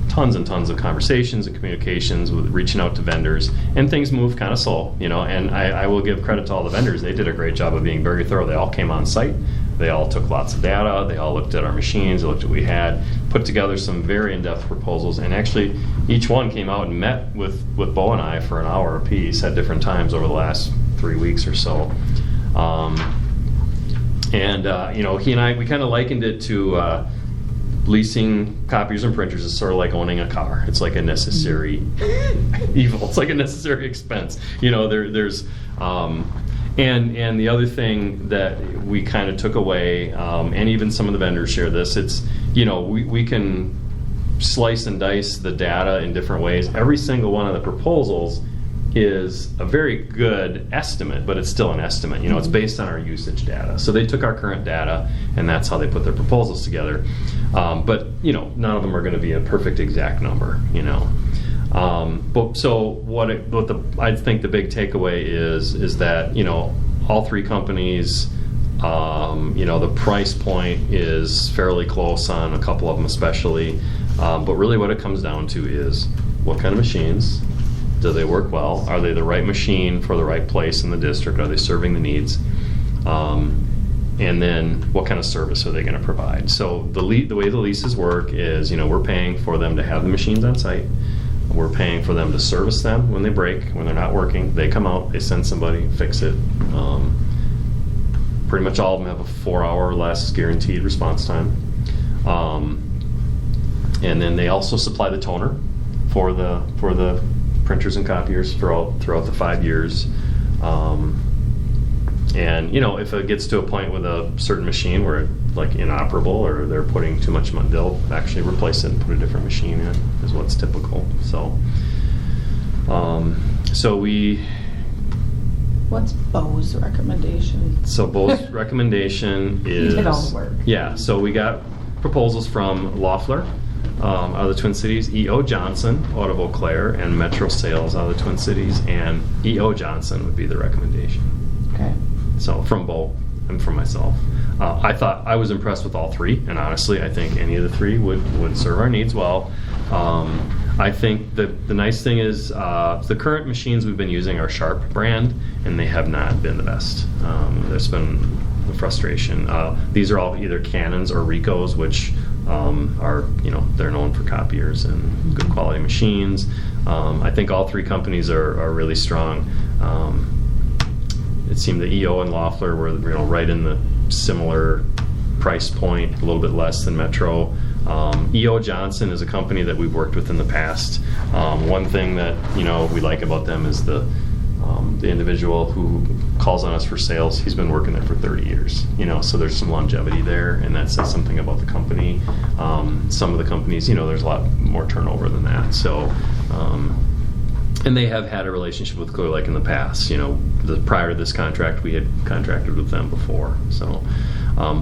tons and tons of conversations and communications with reaching out to vendors, and things move kind of slow, and I will give credit to all the vendors. They did a great job of being very thorough. They all came on site. They all took lots of data. They all looked at our machines. They looked at what we had, put together some very in-depth proposals, and actually each one came out and met with Bo and I for an hour apiece at different times over the last 3 weeks or so. He and I, we kind of likened it to leasing copiers and printers is sort of like owning a car. It's like a necessary evil. It's like a necessary expense. There's and the other thing that we kind of took away, and even some of the vendors share this, it's, we can slice and dice the data in different ways. Every single one of the proposals is a very good estimate, but it's still an estimate. It's based on our usage data. So they took our current data, and that's how they put their proposals together. But none of them are going to be a perfect exact number. But so I think the big takeaway is that all three companies, the price point is fairly close on a couple of them, especially. But really, what it comes down to is what kind of machines, Do they work well? Are they the right machine for the right place in the district? Are they serving the needs? And then what kind of service are they going to provide? So the way the leases work is, we're paying for them to have the machines on site. We're paying for them to service them when they break, when they're not working. They come out, they send somebody, fix it. Pretty much all of them have a 4-hour or less guaranteed response time. And then they also supply the toner for the printers and copiers throughout the 5 years. And if it gets to a point with a certain machine where it's like inoperable or they're putting too much money, they'll actually replace it and put a different machine in, is what's typical. So What's Bo's recommendation? So Bo's recommendation is... He did all the work. Yeah, so we got proposals from Loeffler out of the Twin Cities, E.O. Johnson out of Eau Claire, and Metro Sales out of the Twin Cities, and E.O. Johnson would be the recommendation. Okay. So from Bo and from myself. I was impressed with all three, and honestly, I think any of the three would serve our needs well. I think the nice thing is the current machines we've been using are Sharp brand, and they have not been the best. There's been the frustration. These are all either Canons or Ricos, which are, they're known for copiers and good quality machines. I think all three companies are really strong. It seemed that EO and Loeffler were right in the similar price point, a little bit less than Metro. E.O. Johnson is a company that we've worked with in the past. One thing that we like about them is the individual who calls on us for sales. He's been working there for 30 years. So there's some longevity there, and that says something about the company. Some of the companies, there's a lot more turnover than that. So. And they have had a relationship with Clear Lake in the past. Prior to this contract, we had contracted with them before. So,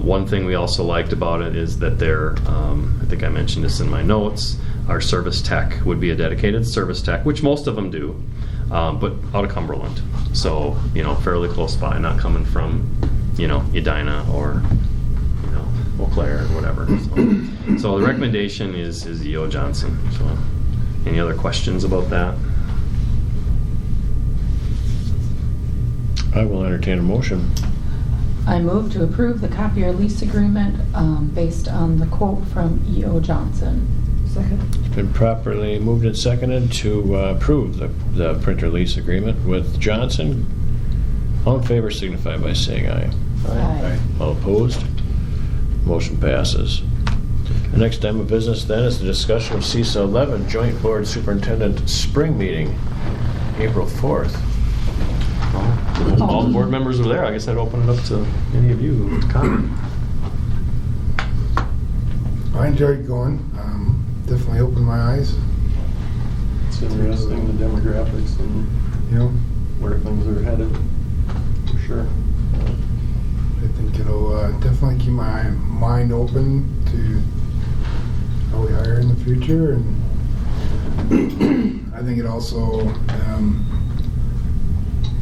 one thing we also liked about it is that they're, I think I mentioned this in my notes, our service tech would be a dedicated service tech, which most of them do, but out of Cumberland. So, fairly close by, not coming from, Edina or, Eau Claire or whatever. So the recommendation is E.O. Johnson. So, any other questions about that? I will entertain a motion. I move to approve the copier lease agreement based on the quote from E.O. Johnson. Second. It's been properly moved and seconded to approve the printer lease agreement with Johnson. All in favor signify by saying aye. Aye. All opposed? Motion passes. The next item of business then is the discussion of CISA 11 Joint Board Superintendent Spring Meeting, April 4th. All the board members are there. I guess I'd open it up to any of you who would comment. I enjoyed going. Definitely opened my eyes. It's interesting, the demographics and where things are headed, for sure. I think it'll definitely keep my mind open to how we hire in the future, and I think it also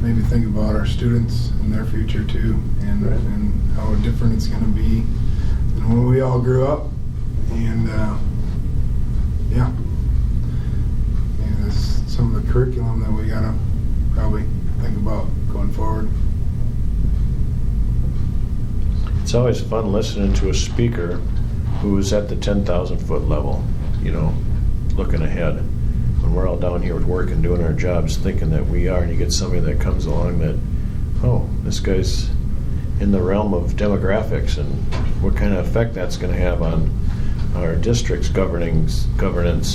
maybe think about our students and their future too, and how different it's going to be than when we all grew up. And there's some of the curriculum that we gotta probably think about going forward. It's always fun listening to a speaker who's at the 10,000 foot level, looking ahead. When we're all down here with work and doing our jobs, thinking that we are, and you get somebody that comes along that, this guy's in the realm of demographics and what kind of effect that's going to have on our district's governance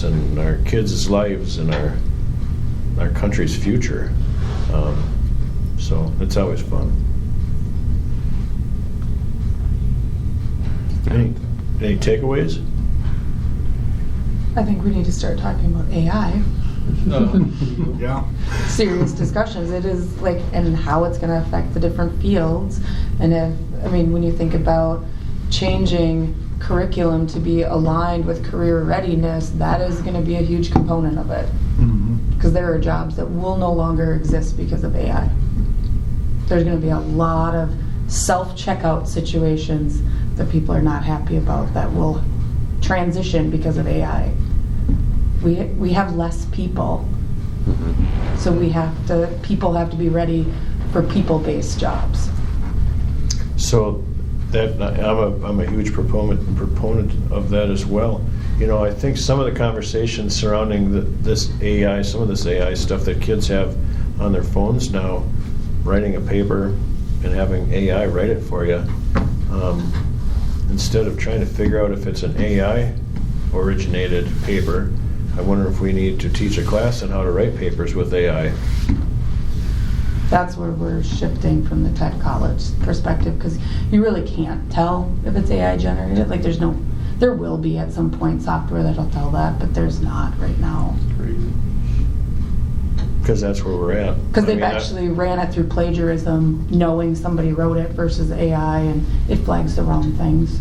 and our kids' lives and our country's future. So it's always fun. Any takeaways? I think we need to start talking about AI. Yeah. Serious discussions. It is and how it's going to affect the different fields. And when you think about changing curriculum to be aligned with career readiness, that is going to be a huge component of it. Because there are jobs that will no longer exist because of AI. There's going to be a lot of self-checkout situations that people are not happy about that will transition because of AI. We have less people So people have to be ready for people-based jobs. So that, I'm a huge proponent of that as well. You know, I think some of the conversations surrounding some of this AI stuff that kids have on their phones now, writing a paper and having AI write it for you, instead of trying to figure out if it's an AI originated paper, I wonder if we need to teach a class on how to write papers with AI. That's where we're shifting from the tech college perspective, because you really can't tell if it's AI generated. Like there will be at some point software that'll tell that, but there's not right now. Because that's where we're at. Because they've actually ran it through plagiarism, knowing somebody wrote it versus AI, and it flags the wrong things.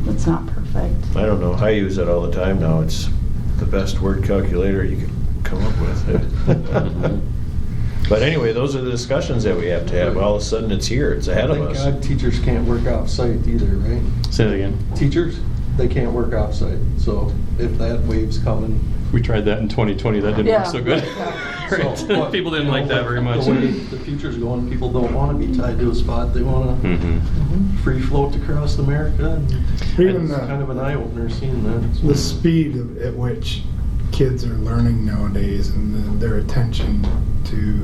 It's not perfect. I don't know. I use it all the time now. It's the best word calculator you can come up with. But anyway, those are the discussions that we have to have. All of a sudden, it's here. It's ahead of us. Thank God teachers can't work off-site either, right? Say that again. Teachers, they can't work off-site. So if that wave's coming. We tried that in 2020. That didn't work so good. Yeah. Right. So, but, People didn't like that very much. The way the future's going, people don't want to be tied to a spot. They want to Mhm. free float across America. And Even it's kind of an eye-opener seeing that. the speed at which kids are learning nowadays, and their attention to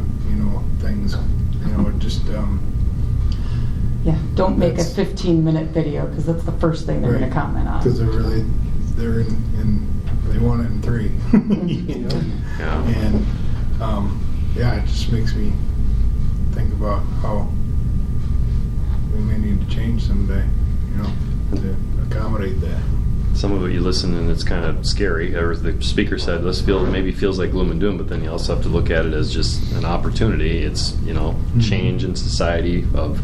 things, it just Yeah, don't make a That's- 15-minute video, because that's the first thing they're going to comment on. because they're in they want it in 3. You know? Yeah. And it just makes me think about how we may need to change someday, to accommodate that. Some of it you listen and it's kind of scary, or the speaker said, maybe feels like gloom and doom, but then you also have to look at it as just an opportunity. It's, change in society of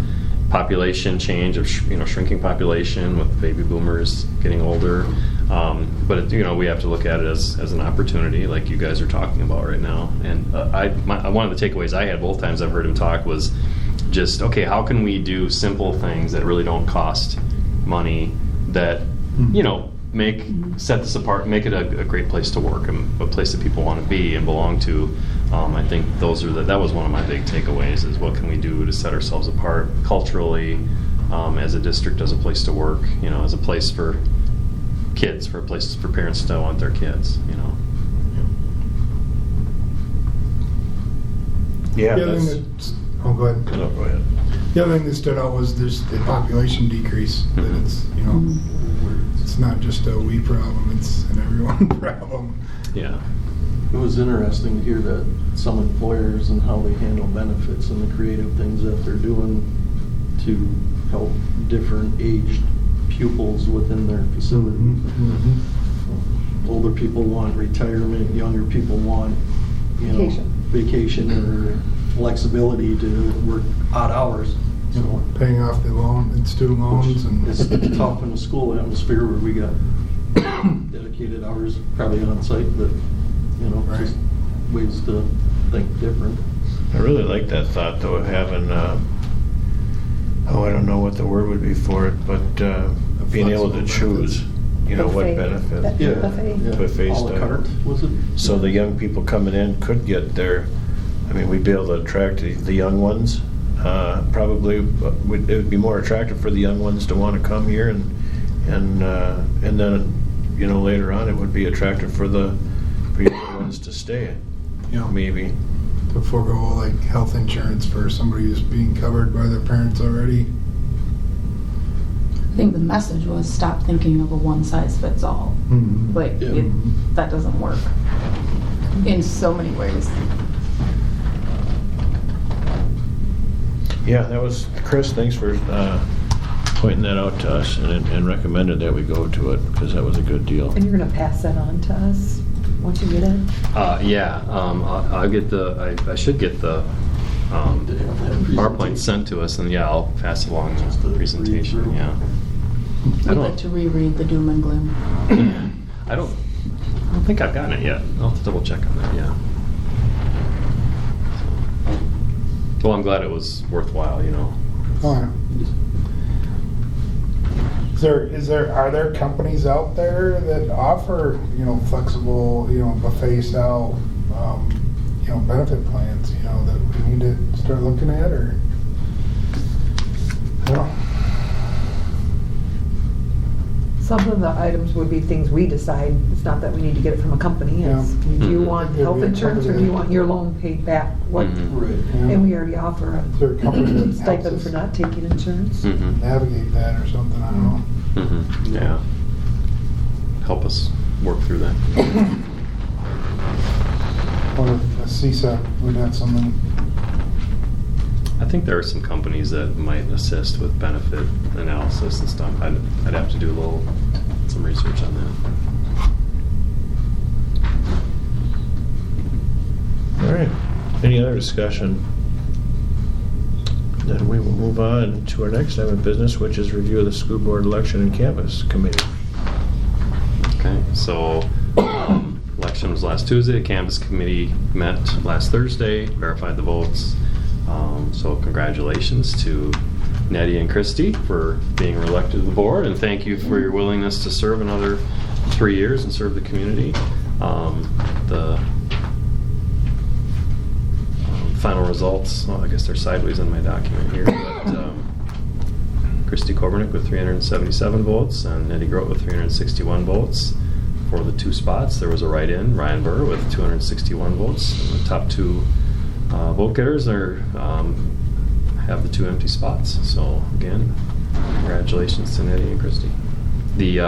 population change, of shrinking population with baby boomers getting older. But we have to look at it as an opportunity, like you guys are talking about right now. And one of the takeaways I had both times I've heard him talk was just, okay, how can we do simple things that really don't cost money that set this apart, make it a great place to work and a place that people want to be and belong to. I think that was one of my big takeaways, is what can we do to set ourselves apart culturally, as a district, as a place to work, as a place for kids, for places for parents to want their kids, Yeah, The other that's... thing go ahead. No, go ahead. The other thing that stood out was there's the population decrease. That it's it's not just a we problem; it's an everyone problem. Yeah. It was interesting to hear that some employers and how they handle benefits and the creative things that they're doing to help different aged pupils within their facilities. Older people want retirement, younger people want, vacation or flexibility to work odd hours. So Paying off the loan and student loans, and it's tough in the school atmosphere where we got dedicated hours probably on site, but Right. just ways to think different. I really like that thought, though, of having, I don't know what the word would be for it, but being able to choose, what Buffet. benefit. Yeah, Buffet. yeah. Buffet A la style. carte, was it? So the young people coming in could get we'd be able to attract the young ones. Probably, it would be more attractive for the young ones to want to come here, and then, later on, it would be attractive for the younger ones to stay, maybe. to forego like health insurance for somebody who's being covered by their parents already. I think the message was stop thinking of a one-size-fits-all. Like, Yeah. that doesn't work in so many ways. Yeah, that was, Chris, thanks for pointing that out to us and recommended that we go to it, because that was a good deal. And you're going to pass that on to us once you get it? Yeah, I'll get I should get the PowerPoint sent to us, and I'll pass along the presentation, yeah. I'd like to reread the doom and gloom. I don't think I've gotten it yet. I'll have to double check on that, yeah. Well, I'm glad it was worthwhile, Oh, yeah. Are there companies out there that offer, flexible, buffet style benefit plans, that we need to start looking at, or, Some of the items would be things we decide. It's not that we need to get it from a company. It's, Yeah. do you Mhm. want It'd health be a insurance or do company. you want your loan paid back? What? Mhm. Right. And we already offer Is there a company that a helps stipend us for not taking insurance. Mhm. navigate that or something, I don't know. Mhm. Yeah. Help us work through that. What if a CSAP would have something, I think there are some companies that might assist with benefit analysis and stuff. I'd have to do some research on that. All right. Any other discussion? Then we will move on to our next item of business, which is review of the school board election and canvas committee. Okay, so election was last Tuesday. Canvas committee met last Thursday, verified the votes. So congratulations to Nettie and Christy for being reelected to the board, and thank you for your willingness to serve another 3 years and serve the community. The final results, well, I guess they're sideways in my document here, but Christy Korbernick with 377 votes and Nettie Grote with 361 votes. For the 2 spots, there was a write-in, Ryan Burr with 261 votes. And the top 2 vote getters have the 2 empty spots. So again, congratulations to Nettie and Christy. The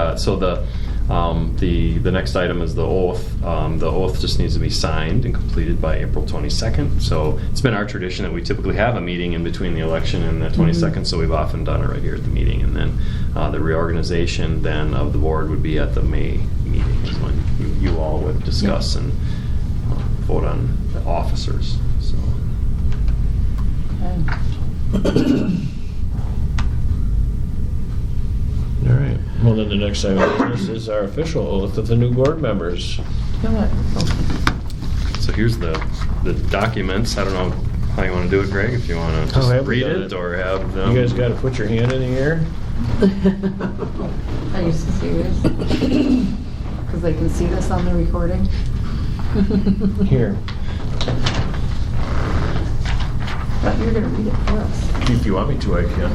next item is the oath. The oath just needs to be signed and completed by April 22nd. So it's been our tradition that we typically have a meeting in between the election and the 22nd, so we've often done it right here at the meeting. And then the reorganization then of the board would be at the May meeting, is when you all would discuss and vote on the officers. So. All right. Well, then the next item of business is our official oath of the new board members. So here's the documents. I don't know how you want to do it, Greg, if you want to How just have we read done it it? or have them. You guys got to put your hand in the air. Are you serious? Because they can see this on the recording? Here. But you're going to read it for us. If you want me to, I can.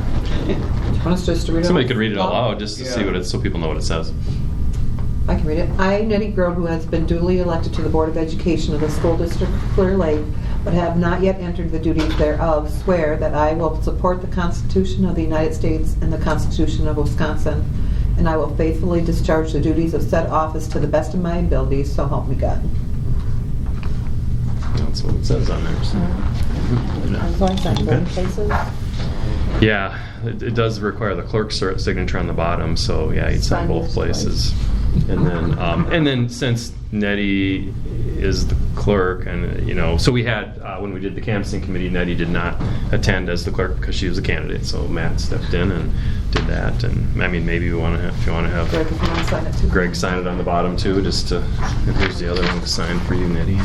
Want us just to read it? Somebody could read it out loud just to see Yeah. what it's, so people know what it says. I can read it. I, Nettie Grote, who has been duly elected to the Board of Education of the School District of Clear Lake, but have not yet entered the duties thereof, swear that I will support the Constitution of the United States and the Constitution of Wisconsin, and I will faithfully discharge the duties of said office to the best of my abilities, so help me God. That's what it says on there. So. So I signed both places. Yeah, it does require the clerk's signature on the bottom, so yeah, you'd sign Sign both this places. And then since Nettie is the clerk, and so we had when we did the canvassing committee, Nettie did not attend as the clerk because she was a candidate. So Matt stepped in and did that. And I mean, maybe if you want to have Greg, if you want to sign it too. Greg sign it on the bottom too, just to. And here's the other one to sign for you, Nettie.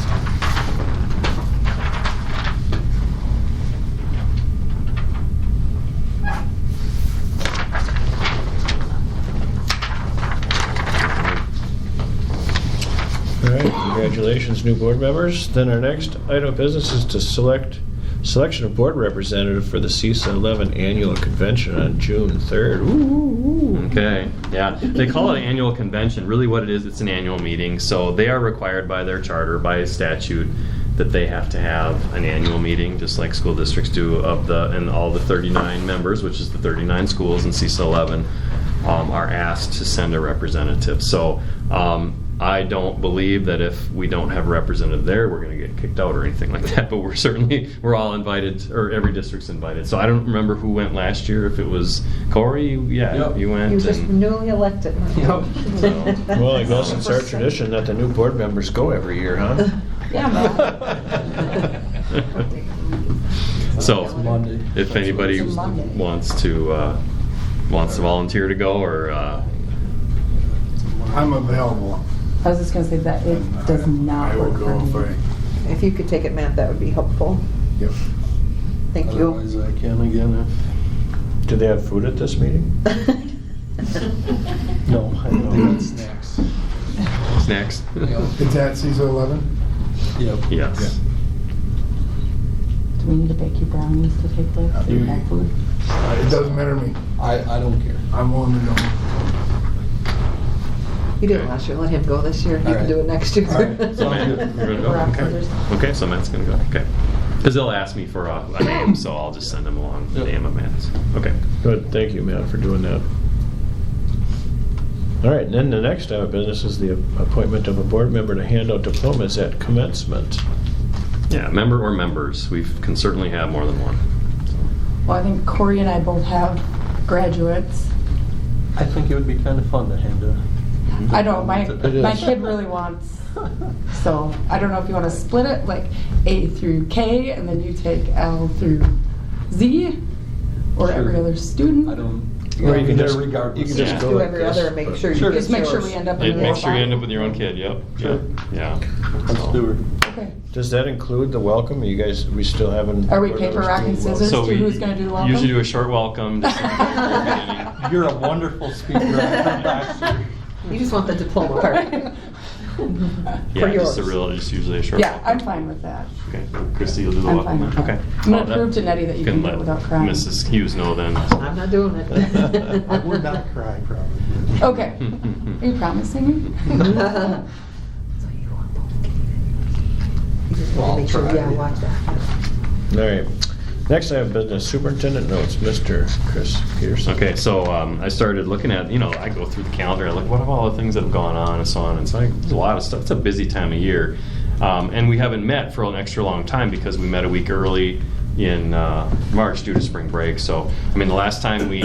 All right, congratulations, new board members. Then our next item of business is to selection of board representative for the CISA 11 annual convention on June 3rd. Ooh. Okay, yeah. They call it an annual convention. Really what it is, it's an annual meeting. So they are required by their charter, by statute, that they have to have an annual meeting, just like school districts do, and all the 39 members, which is the 39 schools in CISA 11, are asked to send a representative. So I don't believe that if we don't have a representative there, we're going to get kicked out or anything like that. But we're all invited, or every district's invited. So I don't remember who went last year. If it was Corey, yeah, Yep. you went. You were just and- newly elected. Well, I guess it's our tradition that the new board members go every year, huh? Yeah, Matt. So, It's Monday. if anybody It's a Monday. wants to volunteer to go, or I'm available. I was just going to say that it does not I will work go for if me. If you could take it, Matt, that would be helpful. Yep. Thank you. Otherwise I can again Do they have food at this meeting? if, no, I don't have snacks. snacks. Yep. It's at CISA 11? Yep. Yes. Do we need to bake you brownies to take with You- that food? It doesn't matter to me. I don't care. I'm willing to go. You did it last year, let him go this year, you All can right. do it next year. All right. So Matt, you're gonna go? Rock, Okay. scissors. Okay, so Matt's gonna go, okay. Because they'll ask me for a name, so I'll just send them along the Yep. name of Matt's. Okay. Good, thank you, Matt, for doing that. All right, and then the next item of business is the appointment of a board member to hand out diplomas at commencement. Yeah, member or members, we can certainly have more than one. Well, I think Corey and I both have graduates. I think it would be kind of fun to hand a. I know, my It is. kid really wants, so I don't know if you want to split it, like A through K, and then you take L through Z, or every Sure. other student. I don't. Or you can They're just- regardless. you can just just Do go like every this, other and make but- sure you Sure. get Just make sure yours. we end up in Yeah, the make middle sure you end spot. up with your own kid, yep. Sure. Yep. Yeah. Let's So- do it. Okay. Does that include the welcome? You guys, we still haven't. Are we paper, rock, and scissors? So to we who's gonna do the welcome? usually do a short welcome. Just at the beginning. You're a wonderful speaker. I'll come back, sir. You just want the diploma part. Yeah, For just yours. usually a short Yeah, welcome. I'm fine with that. Okay, Christie, you'll do the I'm welcome. fine with that. Okay. I'm gonna Oh, that- prove to Nettie that you can do it let without crying. Mrs. Hughes know then. I'm not doing it. I would not cry, probably. Okay. Are you promising me? Well, Make sure, try, yeah, yeah. watch that. All right. Next, I have business superintendent notes, Mr. Chris Peterson. Okay, so I started looking at, I go through the calendar, I look, what are all the things that have gone on and so on, and so there's a lot of stuff. It's a busy time of year. And we haven't met for an extra long time because we met a week early in March due to spring break. So, the last time we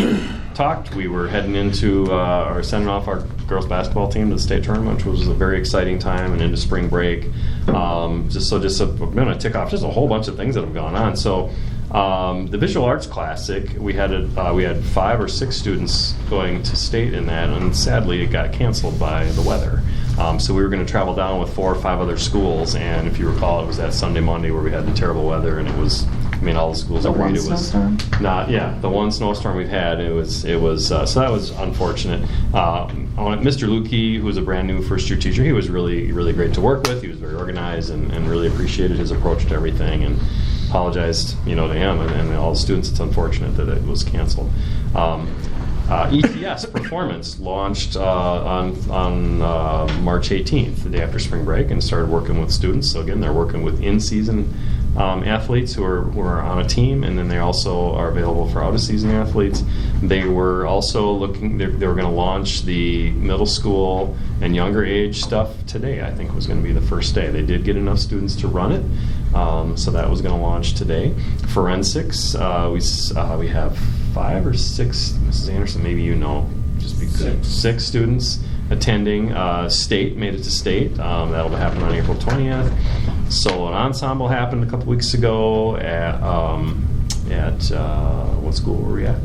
talked, we were heading into, or sending off our girls basketball team to the state tournament, which was a very exciting time, and into spring break. I'm going to tick off just a whole bunch of things that have gone on. So, the Visual Arts Classic, we had 5 or 6 students going to state in that, and sadly it got canceled by the weather. So we were going to travel down with 4 or 5 other schools, and if you recall, it was that Sunday, Monday where we had the terrible weather, and it was, all the schools The agreed one it was snowstorm? not, the one snowstorm we've had. It was so that was unfortunate. Mr. Lukey, who was a brand new first year teacher, he was really, really great to work with. He was very organized and really appreciated his approach to everything, and apologized, to him and all the students. It's unfortunate that it was canceled. ETS Performance launched on March 18th, the day after spring break, and started working with students. So again, they're working with in-season athletes who are on a team, and then they also are available for out-of-season athletes. They were also looking. They were going to launch the middle school and younger age stuff today. I think was going to be the first day. They did get enough students to run it, so that was going to launch today. Forensics, we have 5 or 6. Mrs. Anderson, maybe just be good. 6 students attending. State made it to state. That'll happen on April 20th. Solo and ensemble happened a couple weeks ago at what school were we at?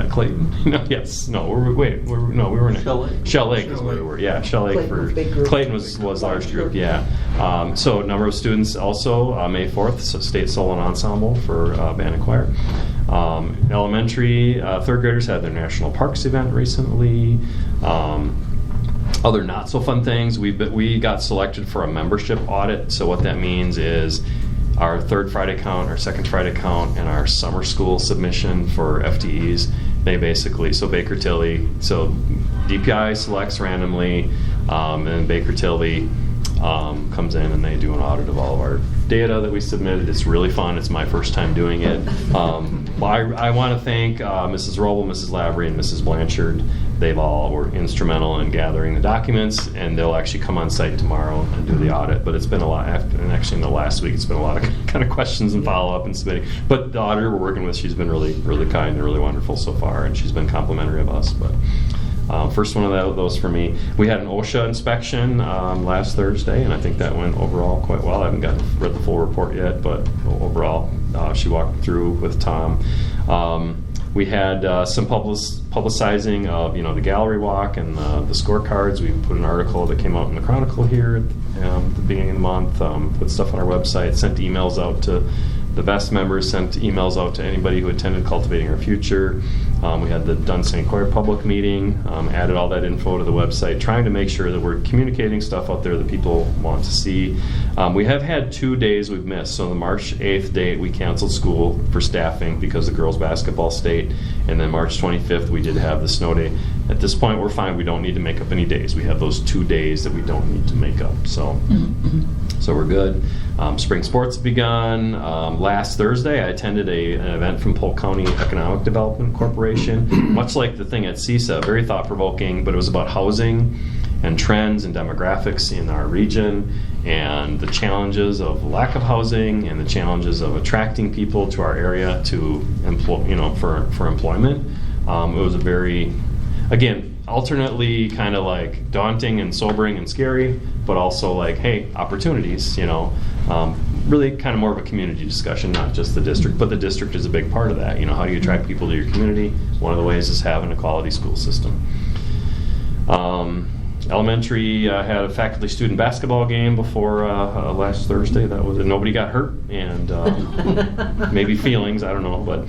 Clayton. Yes. No. We were in Shell Lake. Shell Lake is where we were. Yeah, Shell Lake Clayton was big group. Clayton was large group. Yeah. So a number of students also May 4th, state solo and ensemble for band and choir. Elementary 3rd graders had their National Parks event recently. Other not so fun things, we got selected for a membership audit. So what that means is our 3rd Friday count, our 2nd Friday count, and our summer school submission for FTEs. They basically, so Baker Tilly, so DPI selects randomly, and Baker Tilly comes in and they do an audit of all of our data that we submitted. It's really fun. It's my first time doing it. I want to thank Mrs. Roble, Mrs. Lavery, and Mrs. Blanchard. They've all were instrumental in gathering the documents, and they'll actually come on site tomorrow and do the audit. But it's been a lot, and actually in the last week, it's been a lot of kind of questions and follow-up and submitting. But the auditor we're working with, she's been really, really kind and really wonderful so far, and she's been complimentary of us. But first one of those for me. We had an OSHA inspection last Thursday, and I think that went overall quite well. I haven't read the full report yet, but overall, she walked through with Tom. We had some publicizing of the gallery walk and the scorecards. We put an article that came out in the Chronicle here at the beginning of the month. Put stuff on our website. Sent emails out to The VEST members sent emails out to anybody who attended Cultivating Our Future. We had the Dunn St. Croix public meeting, added all that info to the website, trying to make sure that we're communicating stuff out there that people want to see. We have had 2 days we've missed. So the March 8th date, we canceled school for staffing because the girls' basketball state. And then March 25th, we did have the snow day. At this point, we're fine. We don't need to make up any days. We have those 2 days that we don't need to make up. So we're good. Spring sports have begun. Last Thursday, I attended an event from Polk County Economic Development Corporation, much like the thing at CISA, very thought-provoking, but it was about housing and trends and demographics in our region and the challenges of lack of housing and the challenges of attracting people to our area to employ, for employment. It was a very, again, alternately kind of like daunting and sobering and scary, but also like, hey, opportunities, really kind of more of a community discussion, not just the district, but the district is a big part of that. How do you attract people to your community? One of the ways is having a quality school system. Elementary had a faculty-student basketball game before last Thursday. That was nobody got hurt, and maybe feelings, I don't know, but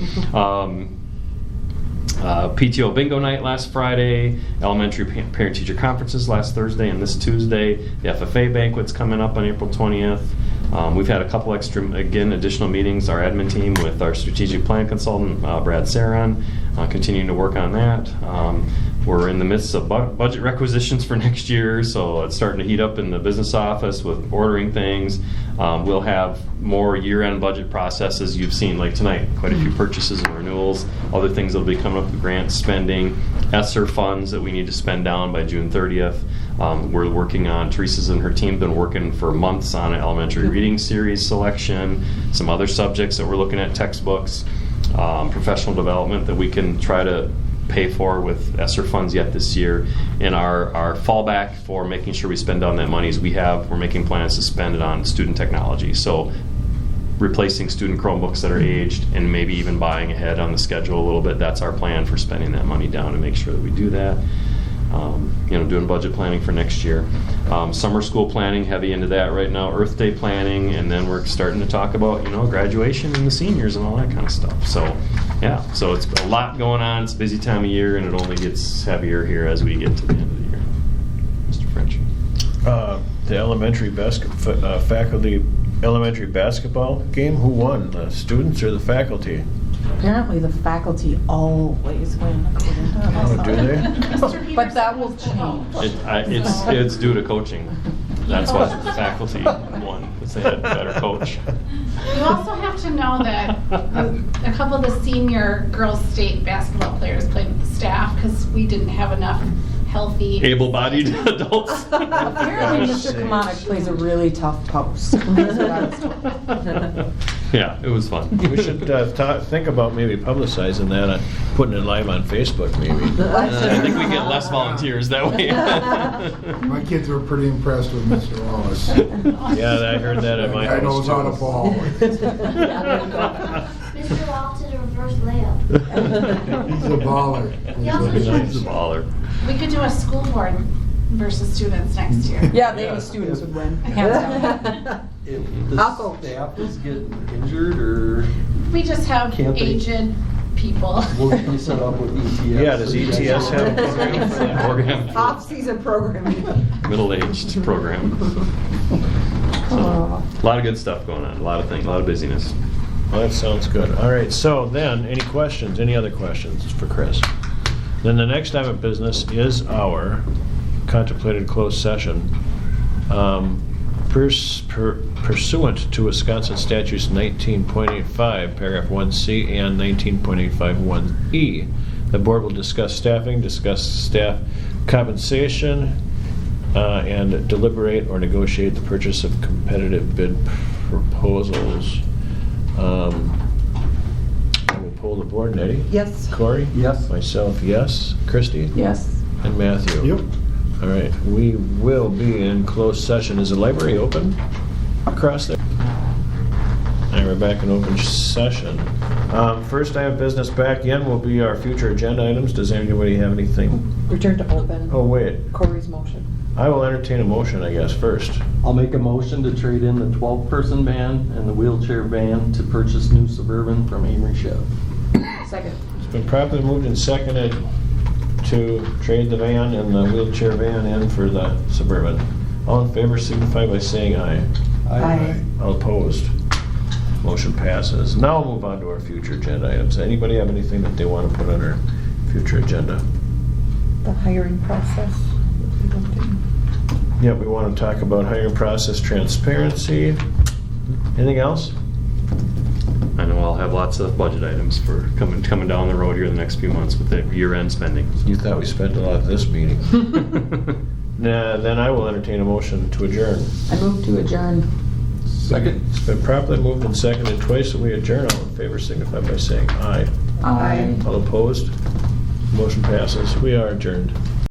PTO bingo night last Friday, elementary parent-teacher conferences last Thursday and this Tuesday. The FFA banquet's coming up on April 20th. We've had a couple additional meetings, our admin team with our strategic plan consultant, Brad Saron, continuing to work on that. We're in the midst of budget requisitions for next year, so it's starting to heat up in the business office with ordering things. We'll have more year-end budget processes. You've seen, like tonight, quite a few purchases and renewals. Other things that will be coming up with grant spending, ESSER funds that we need to spend down by June 30th. We're working on, Teresa's and her team been working for months on an elementary reading series selection, some other subjects that we're looking at, textbooks, professional development that we can try to pay for with ESSER funds yet this year. And our fallback for making sure we spend down that money is we're making plans to spend it on student technology. So replacing student Chromebooks that are aged and maybe even buying ahead on the schedule a little bit. That's our plan for spending that money down to make sure that we do that. Doing budget planning for next year. Summer school planning, heavy into that right now. Earth Day planning, and then we're starting to talk about, graduation and the seniors and all that kind of stuff. So, yeah, so it's a lot going on. It's a busy time of year, and it only gets heavier here as we get to the end of the year. Mr. French. The faculty elementary basketball game, who won? The students or the faculty? Apparently the faculty always win, according to us. Oh, do they? But that will change. It's due to coaching. That's why the faculty won, because they had a better coach. You also have to know that a couple of the senior girls' state basketball players played with the staff because we didn't have enough healthy, able-bodied adults. Apparently Mr. Kamanik plays a really tough post. That's what I was told. Yeah, it was fun. We should think about maybe publicizing that, putting it live on Facebook maybe. I think we get less volunteers that way. My kids were pretty impressed with Mr. Wallace. Yeah, I heard that at my I house knows how to too. ball. Mr. Wallace did a reverse layup. He's a baller. He's a baller. We could do a school board versus students next year. Yeah, the students would win. Hands down. If I'll the coach. staff is getting injured, or We just have Can't they- aged people. will it be set up with ETS? Yeah, does ETS have a program for that? Program. Off-season programming. Middle-aged program. So, a lot of good stuff going on. A lot of things. A lot of busyness. Well, that sounds good. All right, so then, any questions, any other questions for Chris? Then the next item of business is our contemplated closed session. Pursuant to Wisconsin Statutes 19.85, paragraph 1C and 19.851E, the board will discuss staffing, discuss staff compensation, and deliberate or negotiate the purchase of competitive bid proposals. I will poll the board. Nettie? Yes. Corey? Yes. Myself, yes. Christie? Yes. And Matthew? Yep. All right, we will be in closed session. Is the library open across there? And we're back in open session. First item of business back in will be our future agenda items. Does anybody have anything? Return to open. Oh, wait. Corey's motion. I will entertain a motion, I guess, first. I'll make a motion to trade in the 12-person van and the wheelchair van to purchase new Suburban from Amory Chev. Second. It's been properly moved and seconded to trade the van and the wheelchair van in for the Suburban. All in favor signify by saying aye. Aye. All opposed? Motion passes. Now we'll move on to our future agenda items. Anybody have anything that they want to put on our future agenda? The hiring process. Yeah, we want to talk about hiring process transparency. Anything else? I know I'll have lots of budget items for coming down the road here in the next few months with the year-end spending. You thought we spent a lot of this meeting. Nah, then I will entertain a motion to adjourn. I move to adjourn. Second. It's been properly moved and seconded twice that we adjourn. All in favor signify by saying aye. Aye. All opposed? Motion passes. We are adjourned.